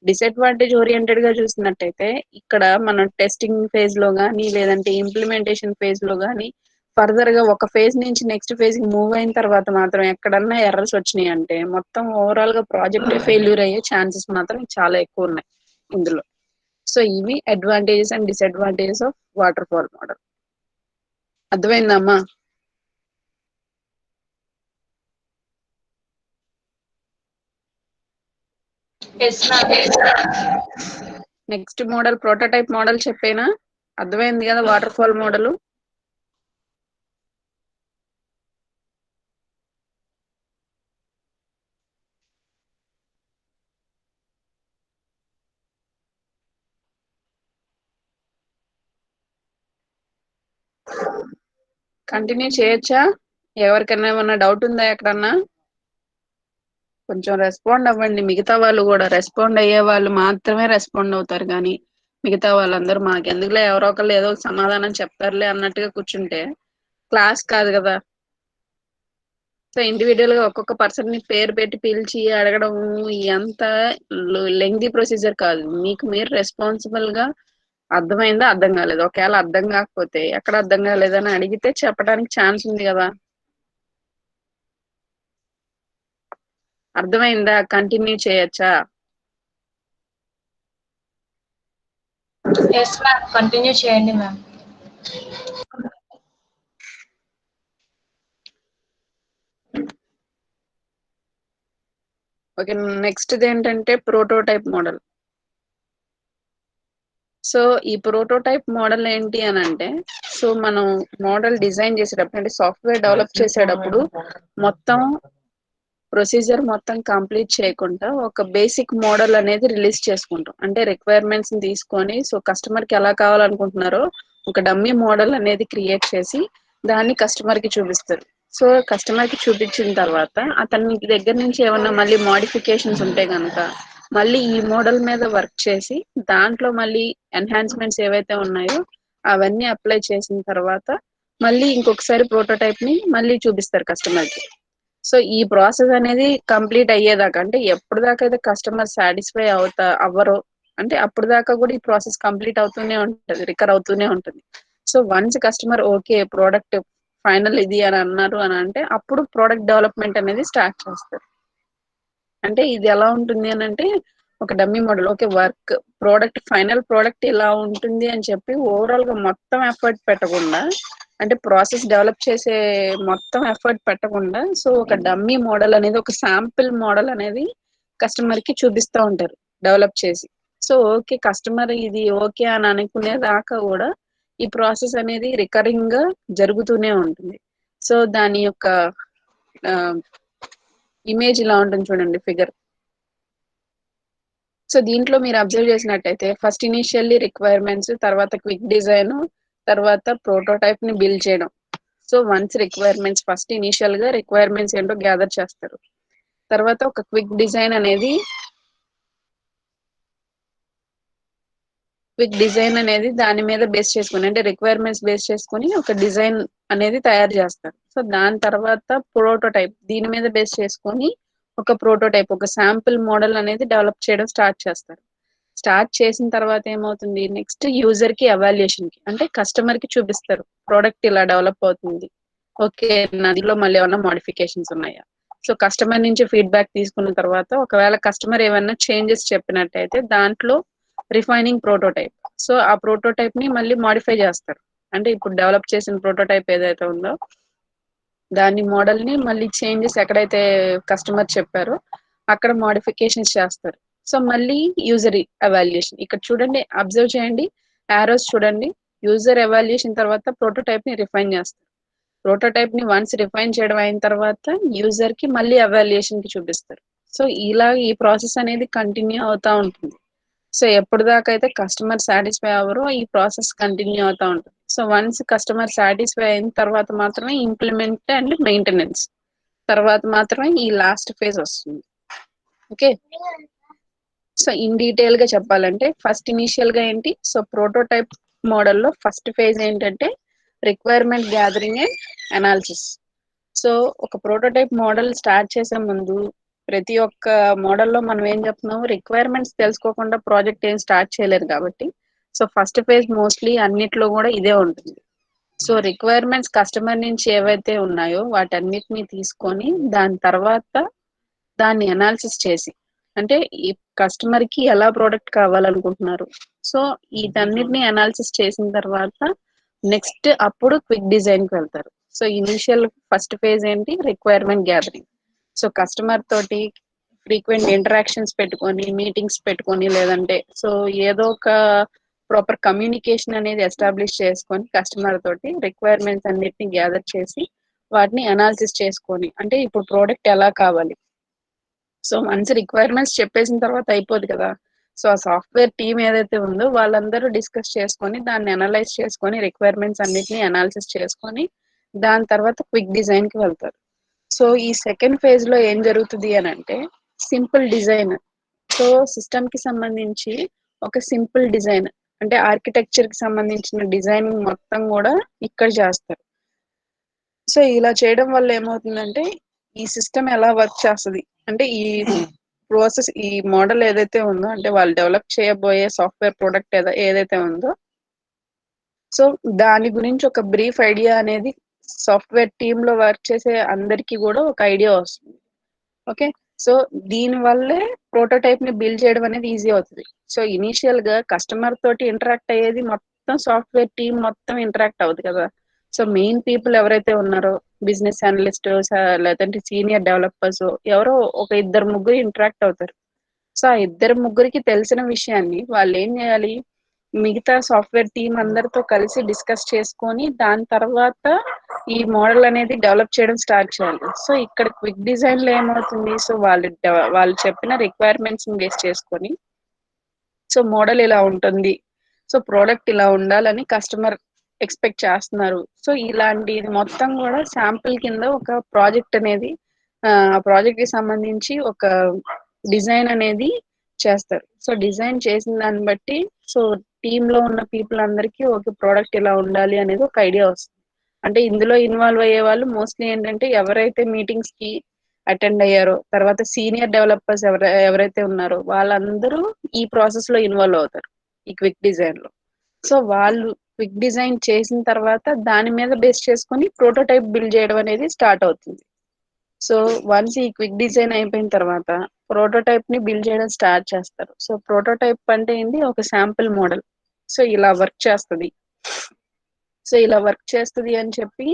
డిసడ్వాంటేజ్ ఓరియంటెడ్ గా చూసినట్టయితే ఇక్కడ మనం టెస్టింగ్ ఫేజ్ లో కానీ లేదంటే ఇంప్లిమెంటేషన్ ఫేజ్ లో కానీ ఫర్దర్ గా ఒక ఫేజ్ నుంచి నెక్స్ట్ ఫేజ్ కి మూవ్ అయిన తర్వాత మాత్రం ఎక్కడన్నా ఎర్రర్స్ వచ్చినాయి అంటే మొత్తం ఓవరాల్ గా ప్రాజెక్ట్ ఫెయిల్యూర్ అయ్యే ఛాన్సెస్ మాత్రం చాలా ఎక్కువ ఉన్నాయి ఇందులో. సో ఇవి advantages and disadvantages of waterfall model. అర్థమైందమ్మా? Yes ma'am. Next model prototype model చెప్పేనా? అర్థమైంది కదా వాటర్ ఫాల్ మోడల్? కంటిన్యూ చేయొచ్చా? ఎవరికైనా ఏమన్నా డౌట్ ఉందా ఎక్కడన్నా? కొంచెం రెస్పాండ్ అవ్వండి. మిగతా వాళ్ళు కూడా రెస్పాండ్ అయ్యే వాళ్ళు మాత్రమే రెస్పాండ్ అవుతారు కానీ మిగతా వాళ్ళందరూ మాకెందుకులే ఎవరో ఒకళ్ళు ఏదో ఒక సమాధానం చెప్తారులే అన్నట్టుగా కూర్చుంటే క్లాస్ కాదు కదా. సో ఇండివిజువల్ గా ఒక్కొక్క పర్సన్ ని పేరు పెట్టి పిలిచి అడగడం ఎంత లెంగ్దీ ప్రొసీజర్ కాదు. మీకు మీరు రెస్పాన్సిబుల్ గా అర్థమైందా అర్థం కాలేదు, ఒకవేళ అర్థం కాకపోతే ఎక్కడ అర్థం కాలేదని అడిగితే చెప్పడానికి ఛాన్స్ ఉంది కదా. అర్థమైందా? కంటిన్యూ చేయొచ్చా? ఎస్ మ్యామ్, కంటిన్యూ చేయండి మ్యామ్. ఓకే, నెక్స్ట్ ఏంటంటే ప్రోటోటైప్ మోడల్. సో ఈ ప్రోటోటైప్ మోడల్ ఏంటి అని అంటే, సో మనం మోడల్ డిజైన్ చేసేటప్పుడు అంటే సాఫ్ట్వేర్ డెవలప్ చేసేటప్పుడు మొత్తం ప్రొసీజర్ మొత్తం కంప్లీట్ చేయకుండా ఒక బేసిక్ మోడల్ అనేది రిలీజ్ చేసుకుంటాం. అంటే రిక్వైర్మెంట్స్ ని తీసుకొని సో కస్టమర్ కి ఎలా కావాలనుకుంటున్నారో ఒక డమ్మీ మోడల్ అనేది క్రియేట్ చేసి దాన్ని కస్టమర్ కి చూపిస్తారు. సో కస్టమర్ కి చూపించిన తర్వాత అతని దగ్గర నుంచి ఏమన్నా మళ్ళీ మోడిఫికేషన్స్ ఉంటే కనుక మళ్ళీ ఈ మోడల్ మీద వర్క్ చేసి దాంట్లో మళ్ళీ ఎన్హాన్స్మెంట్స్ ఏవైతే ఉన్నాయో అవన్నీ అప్లై చేసిన తర్వాత మళ్ళీ ఇంకొకసారి ప్రోటోటైప్ ని మళ్ళీ చూపిస్తారు కస్టమర్ కి. సో ఈ ప్రాసెస్ అనేది కంప్లీట్ అయ్యేదాకా అంటే ఎప్పుడు దాకా అయితే కస్టమర్ సాటిస్ఫై అవ్వరో అంటే అప్పుడు దాకా కూడా ఈ ప్రాసెస్ కంప్లీట్ అవుతూనే ఉంటుంది, రికర్ అవుతూనే ఉంటుంది. So once customer okay product final ఇది అని అన్నారు అని అంటే అప్పుడు ప్రోడక్ట్ డెవలప్మెంట్ అనేది స్టార్ట్ చేస్తారు. అంటే ఇది ఎలా ఉంటుంది అని అంటే ఒక dummy model okay work product final product ఇలా ఉంటుంది అని చెప్పి ఓవరాల్ గా మొత్తం ఎఫర్ట్ పెట్టకుండా అంటే ప్రాసెస్ డెవలప్ చేసే మొత్తం ఎఫర్ట్ పెట్టకుండా సో ఒక డమ్మీ మోడల్ అనేది ఒక శాంపిల్ మోడల్ అనేది కస్టమర్ కి చూపిస్తూ ఉంటారు డెవలప్ చేసి. సో ఓకే కస్టమర్ ఇది ఓకే అని అనుకునే దాకా కూడా ఈ ప్రాసెస్ అనేది రికరింగ్ గా జరుగుతూనే ఉంటుంది. సో దాని యొక్క ఇమేజ్ ఇలా ఉంటుంది చూడండి ఫిగర్. సో దీంట్లో మీరు అబ్జర్వ్ చేసినట్టయితే ఫస్ట్ ఇనిషియల్లీ రిక్వైర్మెంట్స్, తర్వాత క్విక్ డిజైన్, తర్వాత ప్రోటోటైప్ ని బిల్డ్ చేయడం. So once requirements first initial గా రిక్వైర్మెంట్స్ ఏంటో గ్యాదర్ చేస్తారు. తర్వాత ఒక క్విక్ డిజైన్ అనేది దాని మీద బేస్ చేసుకుని అంటే రిక్వైర్మెంట్స్ బేస్ చేసుకుని ఒక డిజైన్ అనేది తయారు చేస్తారు. సో దాని తర్వాత ప్రోటోటైప్ దీని మీద బేస్ చేసుకొని ఒక ప్రోటోటైప్ ఒక శాంపిల్ మోడల్ అనేది డెవలప్ చేయడం స్టార్ట్ చేస్తారు. స్టార్ట్ చేసిన తర్వాత ఏమవుతుంది నెక్స్ట్ యూజర్ కి ఎవాల్యుయేషన్ కి అంటే కస్టమర్ కి చూపిస్తారు ప్రోడక్ట్ ఇలా డెవలప్ అవుతుంది, ఓకే నదిలో మళ్ళీ ఏమన్నా మోడిఫికేషన్స్ ఉన్నాయా. సో కస్టమర్ నుంచి ఫీడ్బ్యాక్ తీసుకున్న తర్వాత ఒకవేళ కస్టమర్ ఏమైనా చేంజెస్ చెప్పినట్టయితే దాంట్లో రిఫైనింగ్ ప్రోటోటైప్. సో ఆ ప్రోటోటైప్ ని మళ్ళీ మాడిఫై చేస్తారు. అంటే ఇప్పుడు డెవలప్ చేసిన ప్రోటోటైప్ ఏదైతే ఉందో దాని మోడల్ ని మళ్ళీ చేంజెస్ ఎక్కడైతే కస్టమర్ చెప్పారో అక్కడ మోడిఫికేషన్స్ చేస్తారు. సో మళ్ళీ యూజర్ ఎవాల్యుయేషన్ ఇక్కడ చూడండి అబ్జర్వ్ చేయండి యారోస్ చూడండి. యూజర్ ఎవాల్యుయేషన్ తర్వాత ప్రోటోటైప్ ని రిఫైన్ చేస్తారు. ప్రోటోటైప్ ని వన్స్ రిఫైన్ చేయడం అయిన తర్వాత యూజర్ కి మళ్ళీ ఎవాల్యుయేషన్ కి చూపిస్తారు. సో ఇలా ఈ ప్రాసెస్ అనేది కంటిన్యూ అవుతా ఉంటుంది. సో ఎప్పుడు దాకా అయితే కస్టమర్ సాటిస్ఫై అవ్వరో ఈ ప్రాసెస్ కంటిన్యూ అవుతా ఉంటుంది. సో వన్స్ కస్టమర్ సాటిస్ఫై అయిన తర్వాత మాత్రమే ఇంప్లిమెంట్ అండ్ మెయింటెనెన్స్ తర్వాత మాత్రమే ఈ లాస్ట్ ఫేజ్ వస్తుంది. ఓకే సో ఇన్ డీటెయిల్ గా చెప్పాలంటే ఫస్ట్ ఇనిషియల్ గా ఏంటి సో ప్రోటోటైప్ మోడల్లో ఫస్ట్ ఫేజ్ ఏంటంటే requirement gathering and analysis. So ఒక ప్రోటోటైప్ మోడల్ స్టార్ట్ చేసే ముందు ప్రతి ఒక్క మోడల్లో మనం ఏం చెప్తున్నాం, రిక్వైర్మెంట్స్ తెలుసుకోకుండా ప్రాజెక్ట్ ఏం స్టార్ట్ చేయలేరు కాబట్టి సో ఫస్ట్ ఫేజ్ మోస్ట్లీ అన్నిట్లో కూడా ఇదే ఉంటుంది. సో రిక్వైర్మెంట్స్ కస్టమర్ నుంచి ఏవైతే ఉన్నాయో వాటన్నిటిని తీసుకొని దాని తర్వాత దాన్ని అనాలిసిస్ చేసి, అంటే ఈ కస్టమర్ కి ఎలా ప్రోడక్ట్ కావాలనుకుంటున్నారు, సో వీటన్నిటిని అనాలిసిస్ చేసిన తర్వాత నెక్స్ట్ అప్పుడు క్విక్ డిజైన్ కి వెళ్తారు. సో ఇనిషియల్ ఫస్ట్ ఫేజ్ ఏంటి, రిక్వైర్మెంట్ గ్యాదరింగ్. సో కస్టమర్ తోటి ఫ్రీక్వెంట్ ఇంటరాక్షన్స్ పెట్టుకొని, మీటింగ్స్ పెట్టుకొని, లేదంటే సో ఏదో ఒక ప్రాపర్ కమ్యూనికేషన్ అనేది ఎస్టాబ్లిష్ చేసుకొని కస్టమర్ తోటి రిక్వైర్మెంట్స్ అన్నిటిని గ్యాదర్ చేసి వాటిని అనాలిసిస్ చేసుకొని, అంటే ఇప్పుడు ప్రోడక్ట్ ఎలా కావాలి. సో వన్స్ రిక్వైర్మెంట్స్ చెప్పేసిన తర్వాత అయిపోదు కదా. సో ఆ సాఫ్ట్వేర్ టీమ్ ఏదైతే ఉందో వాళ్ళందరూ డిస్కస్ చేసుకొని దాన్ని అనలైజ్ చేసుకొని రిక్వైర్మెంట్స్ అన్నిటిని అనాలిసిస్ చేసుకొని దాని తర్వాత క్విక్ డిజైన్ కి వెళ్తారు. సో ఈ సెకండ్ ఫేజ్ లో ఏం జరుగుతుంది అని అంటే సింపుల్ డిజైన్. సో సిస్టమ్ కి సంబంధించి ఒక సింపుల్ డిజైన్, అంటే ఆర్కిటెక్చర్ కి సంబంధించిన డిజైనింగ్ మొత్తం కూడా ఇక్కడ చేస్తారు. సో ఇలా చేయడం వల్ల ఏమవుతుందంటే ఈ సిస్టమ్ ఎలా వర్క్ చేస్తుంది, అంటే ఈ ప్రాసెస్, ఈ మోడల్ ఏదైతే ఉందో, అంటే వాళ్ళు డెవలప్ చేయబోయే సాఫ్ట్వేర్ ప్రోడక్ట్ ఏదైతే ఉందో, సో దాని గురించి ఒక బ్రీఫ్ ఐడియా అనేది సాఫ్ట్వేర్ టీమ్ లో వర్క్ చేసే అందరికీ కూడా ఒక ఐడియా వస్తుంది. ఓకే, సో దీని వల్లే ప్రోటోటైప్ ని బిల్డ్ చేయడం అనేది ఈజీ అవుతుంది. సో ఇనీషియల్ గా కస్టమర్ తోటి ఇంటరాక్ట్ అయ్యేది మొత్తం సాఫ్ట్వేర్ టీమ్ మొత్తం ఇంటరాక్ట్ అవుతుంది కదా. సో మెయిన్ పీపుల్ ఎవరైతే ఉన్నారో, బిజినెస్ అనలిస్ట్ లేదంటే సీనియర్ డెవలపర్స్, ఎవరో ఒక ఇద్దరు ముగ్గురు ఇంటరాక్ట్ అవుతారు. సో ఆ ఇద్దరు ముగ్గురికి తెలిసిన విషయాన్ని వాళ్ళు ఏం చేయాలి, మిగతా సాఫ్ట్వేర్ టీమ్ అందరితో కలిసి డిస్కస్ చేసుకొని దాని తర్వాత ఈ మోడల్ అనేది డెవలప్ చేయడం స్టార్ట్ చేయాలి. సో ఇక్కడ క్విక్ డిజైన్ లో ఏమవుతుంది, సో వాళ్ళు చెప్పిన రిక్వైర్మెంట్స్ బేస్ చేసుకొని సో మోడల్ ఇలా ఉంటుంది, సో ప్రోడక్ట్ ఇలా ఉండాలని కస్టమర్ ఎక్స్పెక్ట్ చేస్తున్నారు. సో ఇలాంటి మొత్తం కూడా శాంపుల్ కింద ఒక ప్రాజెక్ట్ అనేది, ఆ ప్రాజెక్ట్ కి సంబంధించి ఒక డిజైన్ అనేది చేస్తారు. సో డిజైన్ చేసిన దాన్ని బట్టి సో టీమ్ లో ఉన్న పీపుల్ అందరికీ ఒక ప్రోడక్ట్ ఇలా ఉండాలి అనేది ఒక ఐడియా వస్తుంది. అంటే ఇందులో ఇన్వాల్వ్ అయ్యే వాళ్ళు మోస్ట్లీ ఏంటంటే ఎవరైతే మీటింగ్స్ కి అటెండ్ అయ్యారో, తర్వాత సీనియర్ డెవలపర్స్ ఎవరైతే ఉన్నారో వాళ్ళందరూ ఈ ప్రాసెస్ లో ఇన్వాల్వ్ అవుతారు ఈ క్విక్ డిజైన్ లో. సో వాళ్ళు క్విక్ డిజైన్ చేసిన తర్వాత దాని మీద బేస్ చేసుకొని ప్రోటోటైప్ బిల్డ్ చేయడం అనేది స్టార్ట్ అవుతుంది. సో వన్స్ ఈ క్విక్ డిజైన్ అయిపోయిన తర్వాత ప్రోటోటైప్ ని బిల్డ్ చేయడం స్టార్ట్ చేస్తారు. సో ప్రోటోటైప్ అంటే ఏంటి, ఒక శాంపిల్ మోడల్. సో ఇలా వర్క్ చేస్తుంది. సో ఇలా వర్క్ చేస్తుంది అని చెప్పి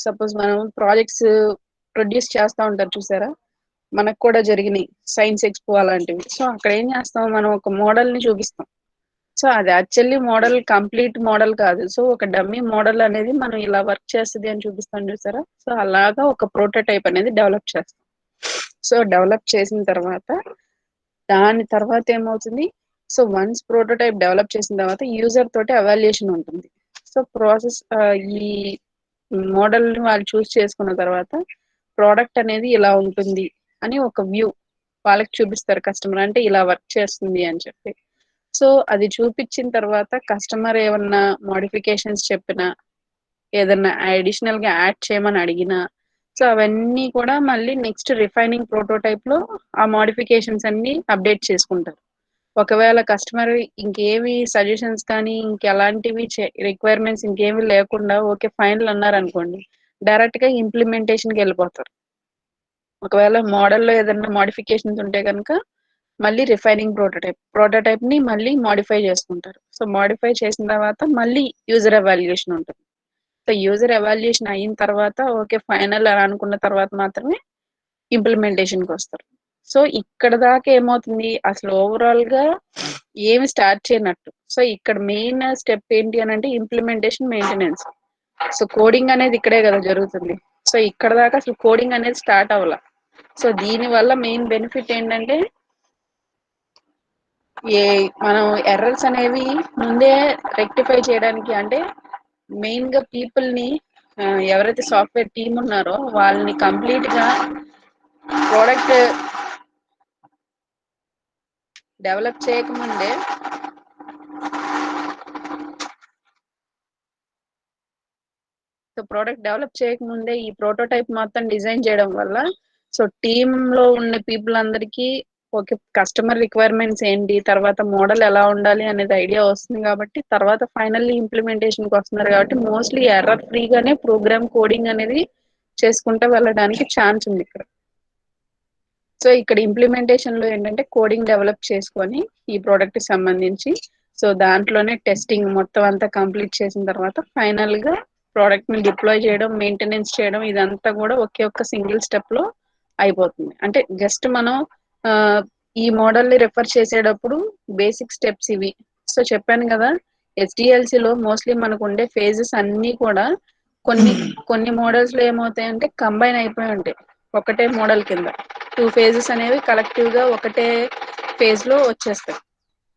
సపోజ్ మనం ప్రాజెక్ట్స్ ప్రొడ్యూస్ చేస్తూ ఉంటారు చూసారా, మనకు కూడా జరిగినాయి సైన్స్ ఎక్స్పో అలాంటివి. సో అక్కడ ఏం చేస్తాం, మనం ఒక మోడల్ ని చూపిస్తాం. సో అది యాక్చువల్లీ మోడల్ కంప్లీట్ మోడల్ కాదు, సో ఒక డమ్మీ మోడల్ అనేది మనం ఇలా వర్క్ చేస్తుంది అని చూపిస్తాం చూసారా. సో అలాగా ఒక ప్రోటోటైప్ అనేది డెవలప్ చేస్తాం. సో డెవలప్ చేసిన తర్వాత దాని తర్వాత ఏమవుతుంది, సో వన్స్ ప్రోటోటైప్ డెవలప్ చేసిన తర్వాత యూజర్ తోటి ఎవాల్యుయేషన్ ఉంటుంది. సో ప్రాసెస్ ఈ మోడల్ ని వాళ్ళు చూస్ చేసుకున్న తర్వాత ప్రోడక్ట్ అనేది ఇలా ఉంటుంది అని ఒక వ్యూ వాళ్ళకి చూపిస్తారు కస్టమర్, అంటే ఇలా వర్క్ చేస్తుంది అని చెప్పి. సో అది చూపించిన తర్వాత కస్టమర్ ఏమన్నా మోడిఫికేషన్స్ చెప్పినా, ఏదన్నా అడిషనల్ గా యాడ్ చేయమని అడిగినా, సో అవన్నీ కూడా మళ్ళీ నెక్స్ట్ రిఫైనింగ్ ప్రోటోటైప్ లో ఆ మోడిఫికేషన్స్ అన్ని అప్డేట్ చేసుకుంటారు. ఒకవేళ కస్టమర్ ఇంకేమి సజెషన్స్ కానీ ఇంకెలాంటివి రిక్వైర్మెంట్స్ ఇంకేమి లేకుండా ఓకే ఫైనల్ అన్నారు అనుకోండి, డైరెక్ట్ గా ఇంప్లిమెంటేషన్ కి వెళ్ళిపోతారు. ఒకవేళ మోడల్లో ఏదైనా మోడిఫికేషన్స్ ఉంటే కనుక మళ్ళీ రిఫైనింగ్ ప్రోటోటైప్ ని మళ్ళీ మోడిఫై చేసుకుంటారు. సో మోడిఫై చేసిన తర్వాత మళ్ళీ యూజర్ ఎవాల్యుయేషన్ ఉంటుంది. సో యూజర్ ఎవాల్యుయేషన్ అయిన తర్వాత ఓకే ఫైనల్ అని అనుకున్న తర్వాత మాత్రమే ఇంప్లిమెంటేషన్ కి వస్తారు. సో ఇక్కడ దాకా ఏమవుతుంది, అసలు ఓవరాల్ గా ఏమి స్టార్ట్ చేయనట్టు. సో ఇక్కడ మెయిన్ స్టెప్ ఏంటి అని అంటే ఇంప్లిమెంటేషన్, మెయింటెనెన్స్. సో కోడింగ్ అనేది ఇక్కడే కదా జరుగుతుంది. సో ఇక్కడ దాకా అసలు కోడింగ్ అనేది స్టార్ట్ అవ్వాల. సో దీని వల్ల మెయిన్ బెనిఫిట్ ఏంటంటే మనం ఎర్రర్స్ అనేవి ముందే రెక్టిఫై చేయడానికి, అంటే మెయిన్ గా పీపుల్ ని ఎవరైతే సాఫ్ట్వేర్ టీమ్ ఉన్నారో వాళ్ళని కంప్లీట్ గా ప్రోడక్ట్ డెవలప్ చేయకముందే ప్రోడక్ట్ డెవలప్ చేయకముందే ఈ ప్రోటోటైప్ మొత్తం డిజైన్ చేయడం వల్ల సో టీమ్ లో ఉన్న పీపుల్ అందరికీ ఓకే కస్టమర్ రిక్వైర్మెంట్స్ ఏంటి, తర్వాత మోడల్ ఎలా ఉండాలి అనేది ఐడియా వస్తుంది కాబట్టి తర్వాత ఫైనల్లీ ఇంప్లిమెంటేషన్ కి వస్తున్నారు కాబట్టి మోస్ట్లీ ఎర్రర్ ఫ్రీగానే ప్రోగ్రామ్ కోడింగ్ అనేది చేసుకుంటూ వెళ్ళడానికి ఛాన్స్ ఉంది ఇక్కడ. సో ఇక్కడ ఇంప్లిమెంటేషన్ లో ఏంటంటే కోడింగ్ డెవలప్ చేసుకొని ఈ ప్రోడక్ట్ కి సంబంధించి సో దాంట్లోనే టెస్టింగ్ మొత్తం అంతా కంప్లీట్ చేసిన తర్వాత ఫైనల్ గా ప్రోడక్ట్ ని డిప్లాయ్ చేయడం, మెయింటెనెన్స్ చేయడం ఇదంతా కూడా ఒకే ఒక్క సింగిల్ స్టెప్ లో అయిపోతుంది. అంటే జస్ట్ మనం ఈ మోడల్ ని రెఫర్ చేసేటప్పుడు బేసిక్ స్టెప్స్ ఇవి. సో చెప్పాను కదా HDLC లో మోస్ట్లీ మనకు ఉండే ఫేజెస్ అన్ని కూడా కొన్ని మోడల్స్ లో ఏమవుతాయంటే కంబైన్ అయిపోయి ఉంటాయి ఒకటే మోడల్ కింద. 2 phases అనేవి కలెక్టివ్ గా ఒకటే ఫేజ్ లో వచ్చేస్తాయి.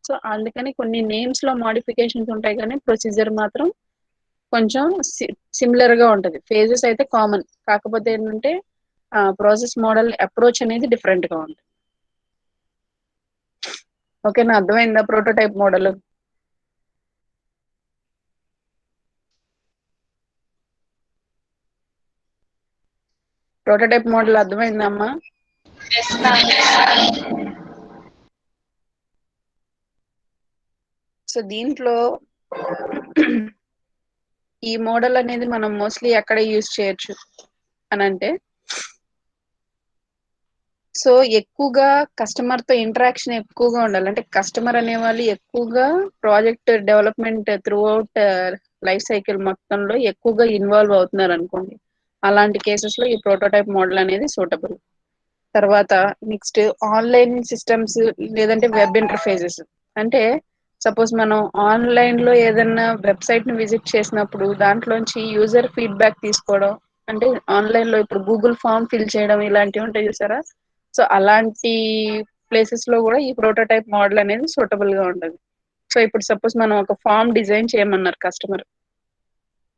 సో అందుకని కొన్ని నేమ్స్ లో మోడిఫికేషన్స్ ఉంటాయి కానీ ప్రొసీజర్ మాత్రం కొంచెం సిమిలర్ గా ఉంటది. ఫేజెస్ అయితే కామన్, కాకపోతే ఏంటంటే ప్రాసెస్ మోడల్ అప్రోచ్ అనేది డిఫరెంట్ గా ఉంటుంది. ఓకేనా, అర్థమైందా ప్రోటోటైప్ మోడల్? ప్రోటోటైప్ మోడల్ అర్థమైందా అమ్మా? Yes ma'am. సో దీంట్లో ఈ మోడల్ అనేది మనం మోస్ట్లీ ఎక్కడ యూజ్ చేయొచ్చు అని అంటే సో ఎక్కువగా కస్టమర్ తో ఇంటరాక్షన్ ఎక్కువగా ఉండాలి. అంటే కస్టమర్ అనేవాళ్ళు ఎక్కువగా project development through out life cycle మొత్తంలో ఎక్కువగా ఇన్వాల్వ్ అవుతున్నారు అనుకోండి, అలాంటి కేసెస్ లో ఈ ప్రోటోటైప్ మోడల్ అనేది సూటబుల్. తర్వాత నెక్స్ట్ ఆన్లైన్ సిస్టమ్స్ లేదంటే వెబ్ ఇంటర్ఫేసెస్. అంటే సపోజ్ మనం ఆన్లైన్ లో ఏదైనా వెబ్సైట్ ని విజిట్ చేసినప్పుడు దాంట్లోంచి యూజర్ ఫీడ్బ్యాక్ తీసుకోవడం, అంటే ఆన్లైన్ లో ఇప్పుడు గూగుల్ ఫామ్ ఫిల్ చేయడం ఇలాంటివి ఉంటాయి చూసారా. సో అలాంటి ప్లేసెస్ లో కూడా ఈ ప్రోటోటైప్ మోడల్ అనేది సూటబుల్ గా ఉంటుంది. సో ఇప్పుడు సపోజ్ మనం ఒక ఫామ్ డిజైన్ చేయమన్నారు కస్టమర్.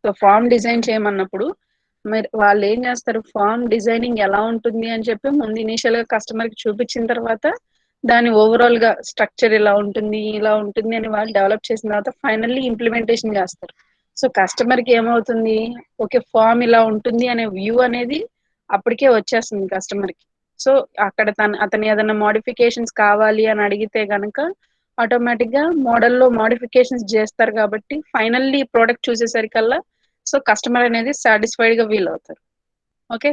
సో ఫామ్ డిజైన్ చేయమన్నప్పుడు మరి వాళ్ళు ఏం చేస్తారు, ఫామ్ డిజైనింగ్ ఎలా ఉంటుంది అని చెప్పి ముందు ఇనీషియల్ గా కస్టమర్ కి చూపించిన తర్వాత దాని ఓవరాల్ గా స్ట్రక్చర్ ఇలా ఉంటుంది ఇలా ఉంటుంది అని వాళ్ళు డెవలప్ చేసిన తర్వాత ఫైనల్లీ ఇంప్లిమెంటేషన్ చేస్తారు. సో కస్టమర్ కి ఏమవుతుంది, ఓకే ఫామ్ ఇలా ఉంటుంది అనే వ్యూ అనేది అప్పటికే వచ్చేస్తుంది కస్టమర్ కి. సో అక్కడ అతను ఏదైనా మోడిఫికేషన్స్ కావాలి అని అడిగితే గనక ఆటోమేటిక్ గా మోడల్లో మోడిఫికేషన్స్ చేస్తారు కాబట్టి ఫైనల్లీ ప్రోడక్ట్ చూసేసరికల్లా సో కస్టమర్ అనేది సాటిస్ఫైడ్ గా ఫీల్ అవుతారు. ఓకే,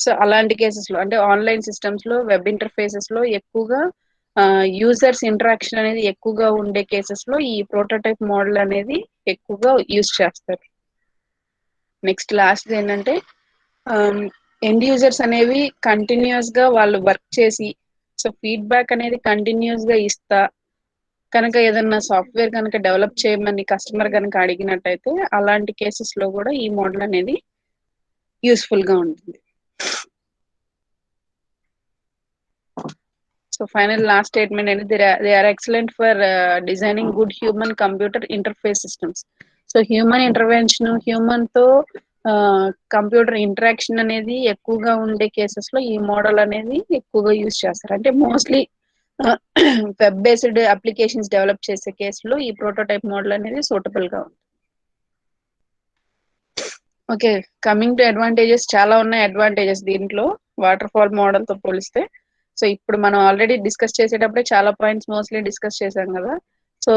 సో అలాంటి కేసెస్ లో అంటే ఆన్లైన్ సిస్టమ్స్ లో వెబ్ ఇంటర్ఫేసెస్ లో ఎక్కువగా యూజర్స్ ఇంటరాక్షన్ అనేది ఎక్కువగా ఉండే కేసెస్ లో ఈ ప్రోటోటైప్ మోడల్ అనేది ఎక్కువగా యూజ్ చేస్తారు. నెక్స్ట్ లాస్ట్ ఏంటంటే ఎండ్ యూజర్స్ అనేవి కంటిన్యూస్ గా వాళ్ళు వర్క్ చేసి సో ఫీడ్బ్యాక్ అనేది కంటిన్యూస్ గా ఇస్తా కనుక ఏదన్నా సాఫ్ట్వేర్ కనుక డెవలప్ చేయమని కస్టమర్ కనుక అడిగినట్టయితే అలాంటి కేసెస్ లో కూడా ఈ మోడల్ అనేది యూస్ఫుల్ గా ఉంటుంది. సో ఫైనల్ లాస్ట్ స్టేట్మెంట్ అనేది they are excellent for designing good human computer interface systems. So human intervention, human తో కంప్యూటర్ ఇంటరాక్షన్ అనేది ఎక్కువగా ఉండే కేసెస్ లో ఈ మోడల్ అనేది ఎక్కువగా యూజ్ చేస్తారు. అంటే mostly web based applications develop చేసే కేసులో ఈ ప్రోటోటైప్ మోడల్ అనేది సూటబుల్ గా ఉంది. ఓకే, కమింగ్ టు అడ్వాంటేజెస్ చాలా ఉన్నాయి. అడ్వాంటేజెస్ దీంట్లో వాటర్ ఫాల్ మోడల్ తో పోలిస్తే. సో ఇప్పుడు మనం ఆల్రెడీ డిస్కస్ చేసేటప్పుడే చాలా పాయింట్స్ మోస్ట్లీ డిస్కస్ చేశాం కదా. సో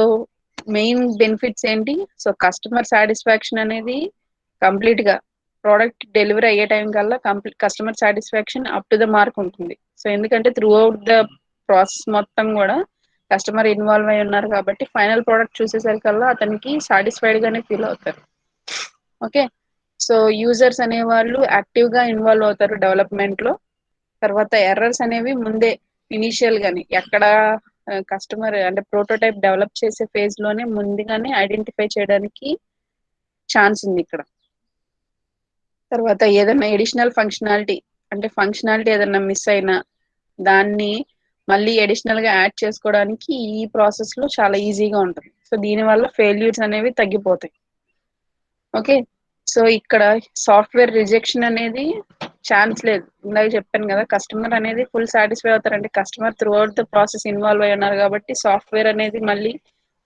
మెయిన్ బెనిఫిట్స్ ఏంటి, సో కస్టమర్ సాటిస్ఫాక్షన్ అనేది కంప్లీట్ గా ప్రోడక్ట్ డెలివరీ అయ్యే టైం కల్లా customer satisfaction up to the mark ఉంటుంది. సో ఎందుకంటే త్రూ అవుట్ ద ప్రాసెస్ మొత్తం కూడా కస్టమర్ ఇన్వాల్వ్ అయి ఉన్నారు కాబట్టి ఫైనల్ ప్రోడక్ట్ చూసేసరికల్లా అతనికి సాటిస్ఫైడ్ గానే ఫీల్ అవుతారు. ఓకే, సో యూజర్స్ అనే వాళ్ళు యాక్టివ్ గా ఇన్వాల్వ్ అవుతారు డెవలప్మెంట్ లో. తర్వాత ఎర్రర్స్ అనేవి ముందే ఇనీషియల్ గానే ఎక్కడ కస్టమర్ అంటే ప్రోటోటైప్ డెవలప్ చేసే ఫేజ్ లోనే ముందుగానే ఐడెంటిఫై చేయడానికి ఛాన్స్ ఉంది ఇక్కడ. తర్వాత ఏదైనా ఎడిషనల్ ఫంక్షనాలిటీ అంటే ఫంక్షనాలిటీ ఏదైనా మిస్ అయినా దాన్ని మళ్ళీ అడిషనల్ గా యాడ్ చేసుకోవడానికి ఈ ప్రాసెస్ లో చాలా ఈజీగా ఉంటుంది. సో దీనివల్ల ఫెయిల్యూర్స్ అనేవి తగ్గిపోతాయి. ఓకే, సో ఇక్కడ సాఫ్ట్వేర్ రిజెక్షన్ అనేది ఛాన్స్ లేదు. ఇందాక చెప్పాను కదా కస్టమర్ అనేది ఫుల్ సాటిస్ఫై అవుతారంటే customer throughout the process involve అయి ఉన్నారు కాబట్టి సాఫ్ట్వేర్ అనేది మళ్ళీ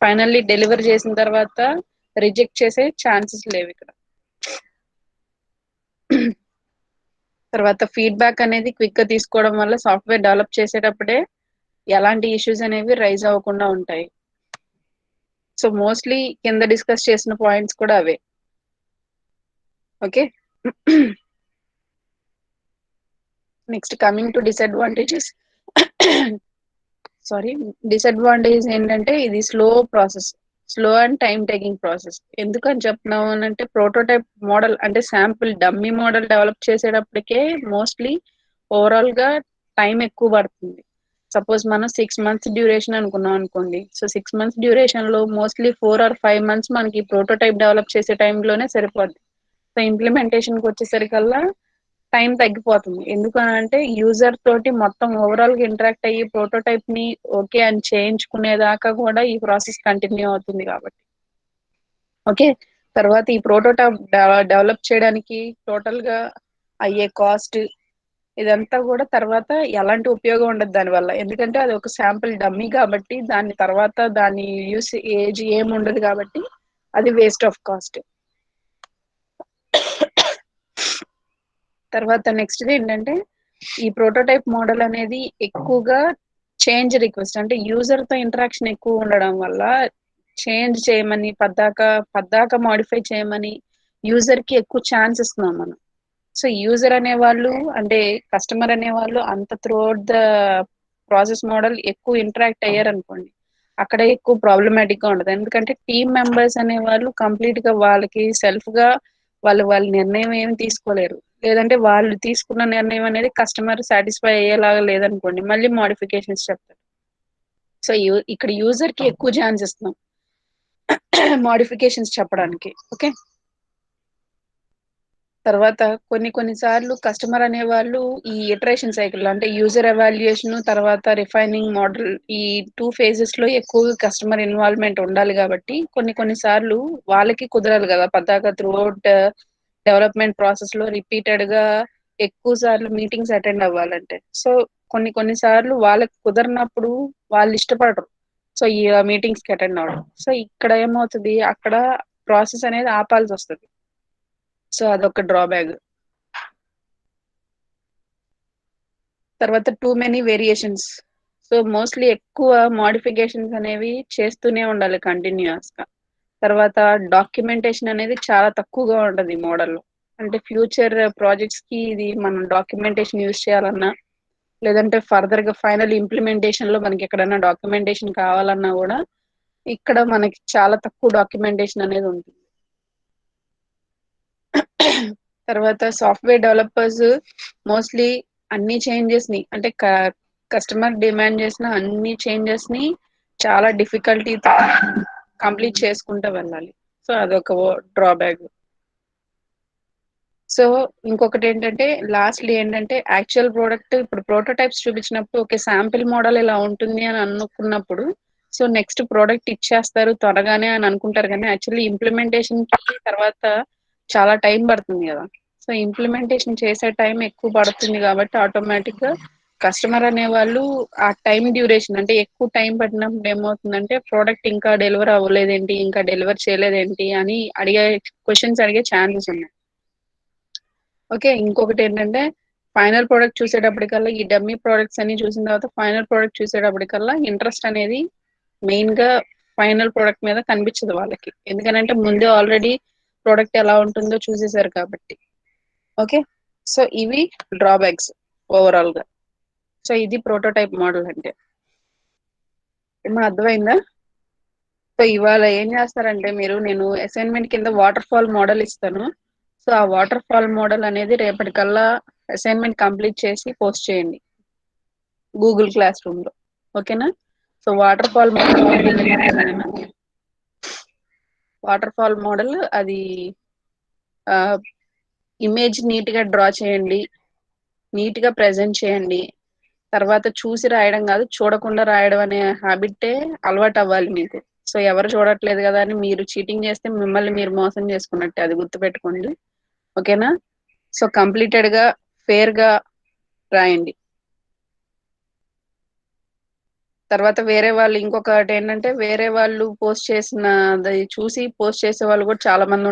ఫైనల్లీ డెలివర్ చేసిన తర్వాత రిజెక్ట్ చేసే ఛాన్సెస్ లేవు ఇక్కడ. తర్వాత ఫీడ్బ్యాక్ అనేది క్విక్ గా తీసుకోవడం వల్ల సాఫ్ట్వేర్ డెవలప్ చేసేటప్పుడే ఎలాంటి ఇష్యూస్ అనేవి రైజ్ అవ్వకుండా ఉంటాయి. సో మోస్ట్లీ కింద డిస్కస్ చేసిన పాయింట్స్ కూడా అవే. Okay, next coming to disadvantages. Sorry, disadvantage ఏంటంటే ఇది slow and time taking process. ఎందుకని చెప్తున్నాము అని అంటే ప్రోటోటైప్ మోడల్ అంటే శాంపుల్ డమ్మీ మోడల్ డెవలప్ చేసేటప్పటికే మోస్ట్లీ ఓవరాల్ గా టైం ఎక్కువ పడుతుంది. సపోజ్ మనం 6 months డ్యూరేషన్ అనుకున్నాం అనుకోండి. సో 6 months డ్యూరేషన్ లో మోస్ట్లీ 4 or 5 months మనకి ప్రోటోటైప్ డెవలప్ చేసే టైంలోనే సరిపోద్ది. సో ఇంప్లిమెంటేషన్ కి వచ్చేసరికల్లా టైం తగ్గిపోతుంది. ఎందుకనంటే యూజర్ తోటి మొత్తం ఓవరాల్ గా ఇంటరాక్ట్ అయ్యి ప్రోటోటైప్ ని ఓకే అని చేయించుకునేదాకా కూడా ఈ ప్రాసెస్ కంటిన్యూ అవుతుంది కాబట్టి. ఓకే, తర్వాత ఈ ప్రోటోటైప్ డెవలప్ చేయడానికి టోటల్ గా అయ్యే కాస్ట్ ఇదంతా కూడా తర్వాత ఎలాంటి ఉపయోగం ఉండదు దానివల్ల. ఎందుకంటే అది ఒక శాంపుల్ డమ్మీ కాబట్టి దాని తర్వాత దాని యూస్ ఏజ్ ఏమి ఉండదు కాబట్టి అది వేస్ట్ ఆఫ్ కాస్ట్. తర్వాత నెక్స్ట్ ఏంటంటే ఈ ప్రోటోటైప్ మోడల్ అనేది ఎక్కువగా చేంజ్ రిక్వెస్ట్ అంటే యూజర్ తో ఇంటరాక్షన్ ఎక్కువ ఉండడం వల్ల చేంజ్ చేయమని పద్దాక మాడిఫై చేయమని యూజర్ కి ఎక్కువ ఛాన్స్ ఇస్తున్నాం మనం. సో యూజర్ అనేవాళ్ళు అంటే కస్టమర్ అనేవాళ్ళు అంత త్రూఅవుట్ ద ప్రాసెస్ మోడల్ ఎక్కువ ఇంటరాక్ట్ అయ్యారనుకోండి, అక్కడ ఎక్కువ ప్రాబ్లమాటిక్ గా ఉండదు. ఎందుకంటే టీమ్ మెంబర్స్ అనేవాళ్ళు కంప్లీట్ గా వాళ్ళకి సెల్ఫ్ గా వాళ్ళ నిర్ణయం ఏమి తీసుకోలేరు. లేదంటే వాళ్ళు తీసుకున్న నిర్ణయం అనేది కస్టమర్ సాటిస్ఫై అయ్యేలాగా లేదనుకోండి, మళ్ళీ మోడిఫికేషన్స్ చెప్తారు. సో ఇక్కడ యూజర్ కి ఎక్కువ ఛాన్స్ ఇస్తున్నాం మోడిఫికేషన్స్ చెప్పడానికి. ఓకే, తర్వాత కొన్నిసార్లు కస్టమర్ అనేవాళ్ళు ఈ ఇటరేషన్ సైకిల్ అంటే యూజర్ ఎవాల్యుయేషన్ తర్వాత రిఫైనింగ్ మోడల్ ఈ 2 phases లో ఎక్కువ కస్టమర్ ఇన్వాల్వ్మెంట్ ఉండాలి కాబట్టి కొన్నిసార్లు వాళ్ళకి కుదరాలి కదా పద్దాక త్రూఅవుట్ డెవలప్మెంట్ ప్రాసెస్ లో రిపీటెడ్ గా ఎక్కువ సార్లు మీటింగ్స్ అటెండ్ అవ్వాలంటే. సో కొన్నిసార్లు వాళ్ళకి కుదరినప్పుడు వాళ్ళు ఇష్టపడరు సో ఈ మీటింగ్స్ కి అటెండ్ అవ్వడం. సో ఇక్కడ ఏమవుతుంది, అక్కడ ప్రాసెస్ అనేది ఆపాల్సి వస్తుంది. సో అదొక డ్రాబ్యాక్. తర్వాత too many variations. So mostly ఎక్కువ మోడిఫికేషన్స్ అనేవి చేస్తూనే ఉండాలి కంటిన్యూస్ గా. తర్వాత డాక్యుమెంటేషన్ అనేది చాలా తక్కువగా ఉంటది ఈ మోడల్లో. అంటే ఫ్యూచర్ ప్రాజెక్ట్స్ కి ఇది మనం డాక్యుమెంటేషన్ యూజ్ చేయాలన్నా లేదంటే ఫర్దర్ గా ఫైనల్ ఇంప్లిమెంటేషన్ లో మనకి ఎక్కడైనా డాక్యుమెంటేషన్ కావాలన్నా కూడా ఇక్కడ మనకి చాలా తక్కువ డాక్యుమెంటేషన్ అనేది ఉంటుంది. తర్వాత సాఫ్ట్వేర్ డెవలపర్స్ మోస్ట్లీ అన్ని చేంజెస్ ని అంటే కస్టమర్ డిమాండ్ చేసిన అన్ని చేంజెస్ ని చాలా డిఫికల్టీతో కంప్లీట్ చేసుకుంటూ వెళ్ళాలి. సో అదొక డ్రాబ్యాక్. సో ఇంకొకటి ఏంటంటే లాస్ట్లీ ఏంటంటే యాక్చువల్ ప్రోడక్ట్ ఇప్పుడు ప్రోటోటైప్స్ చూపించినప్పుడు ఓకే శాంపిల్ మోడల్ ఇలా ఉంటుంది అని అనుకున్నప్పుడు సో నెక్స్ట్ ప్రోడక్ట్ ఇచ్చేస్తారు త్వరగానే అని అనుకుంటారు, కానీ యాక్చువల్లీ ఇంప్లిమెంటేషన్ కి తర్వాత చాలా టైం పడుతుంది కదా. సో ఇంప్లిమెంటేషన్ చేసే టైం ఎక్కువ పడుతుంది కాబట్టి ఆటోమేటిక్ గా కస్టమర్ అనేవాళ్ళు ఆ టైం డ్యూరేషన్ అంటే ఎక్కువ టైం పట్టినప్పుడు ఏమవుతుందంటే ప్రోడక్ట్ ఇంకా డెలివర్ అవ్వలేదేంటి ఇంకా డెలివర్ చేయలేదేంటి అని క్వశ్చన్స్ అడిగే ఛాన్సెస్ ఉన్నాయి. ఓకే, ఇంకొకటి ఏంటంటే ఫైనల్ ప్రోడక్ట్ చూసేటప్పటికల్లా ఈ డమ్మీ ప్రోడక్ట్స్ అన్ని చూసిన తర్వాత ఫైనల్ ప్రోడక్ట్ చూసేటప్పటికల్లా ఇంట్రెస్ట్ అనేది మెయిన్ గా ఫైనల్ ప్రోడక్ట్ మీద కనిపించదు వాళ్ళకి, ఎందుకంటే ముందే ఆల్రెడీ ప్రోడక్ట్ ఎలా ఉంటుందో చూసేసారు కాబట్టి. ఓకే, సో ఇవి డ్రాబ్యాక్స్ ఓవరాల్ గా. సో ఇది ప్రోటోటైప్ మోడల్ అంటే. ఏమన్నా అర్థమైందా? సో ఇవాళ ఏం చేస్తారంటే నేను అసైన్మెంట్ కింద వాటర్ ఫాల్ మోడల్ ఇస్తాను. సో ఆ వాటర్ ఫాల్ మోడల్ అనేది రేపటికల్లా అసైన్మెంట్ కంప్లీట్ చేసి పోస్ట్ చేయండి గూగుల్ క్లాస్ రూమ్ లో. ఓకేనా? సో వాటర్ ఫాల్ మోడల్ అది ఇమేజ్ నీట్ గా డ్రా చేయండి, నీట్ గా ప్రెజెంట్ చేయండి. తర్వాత చూసి రాయడం కాదు చూడకుండా రాయడం అనే హ్యాబిటే అలవాటు అవ్వాలి మీకు. సో ఎవరు చూడట్లేదు కదా అని మీరు చీటింగ్ చేస్తే మిమ్మల్ని మీరు మోసం చేసుకున్నట్టే, అది గుర్తుపెట్టుకోండి. ఓకేనా? సో కంప్లీటెడ్ గా ఫేర్ గా రాయండి. తర్వాత వేరే వాళ్ళు ఇంకొకటి ఏంటంటే వేరే వాళ్ళు పోస్ట్ చేసిన చూసి పోస్ట్ చేసే వాళ్ళు కూడా చాలా మంది ఉంటారు.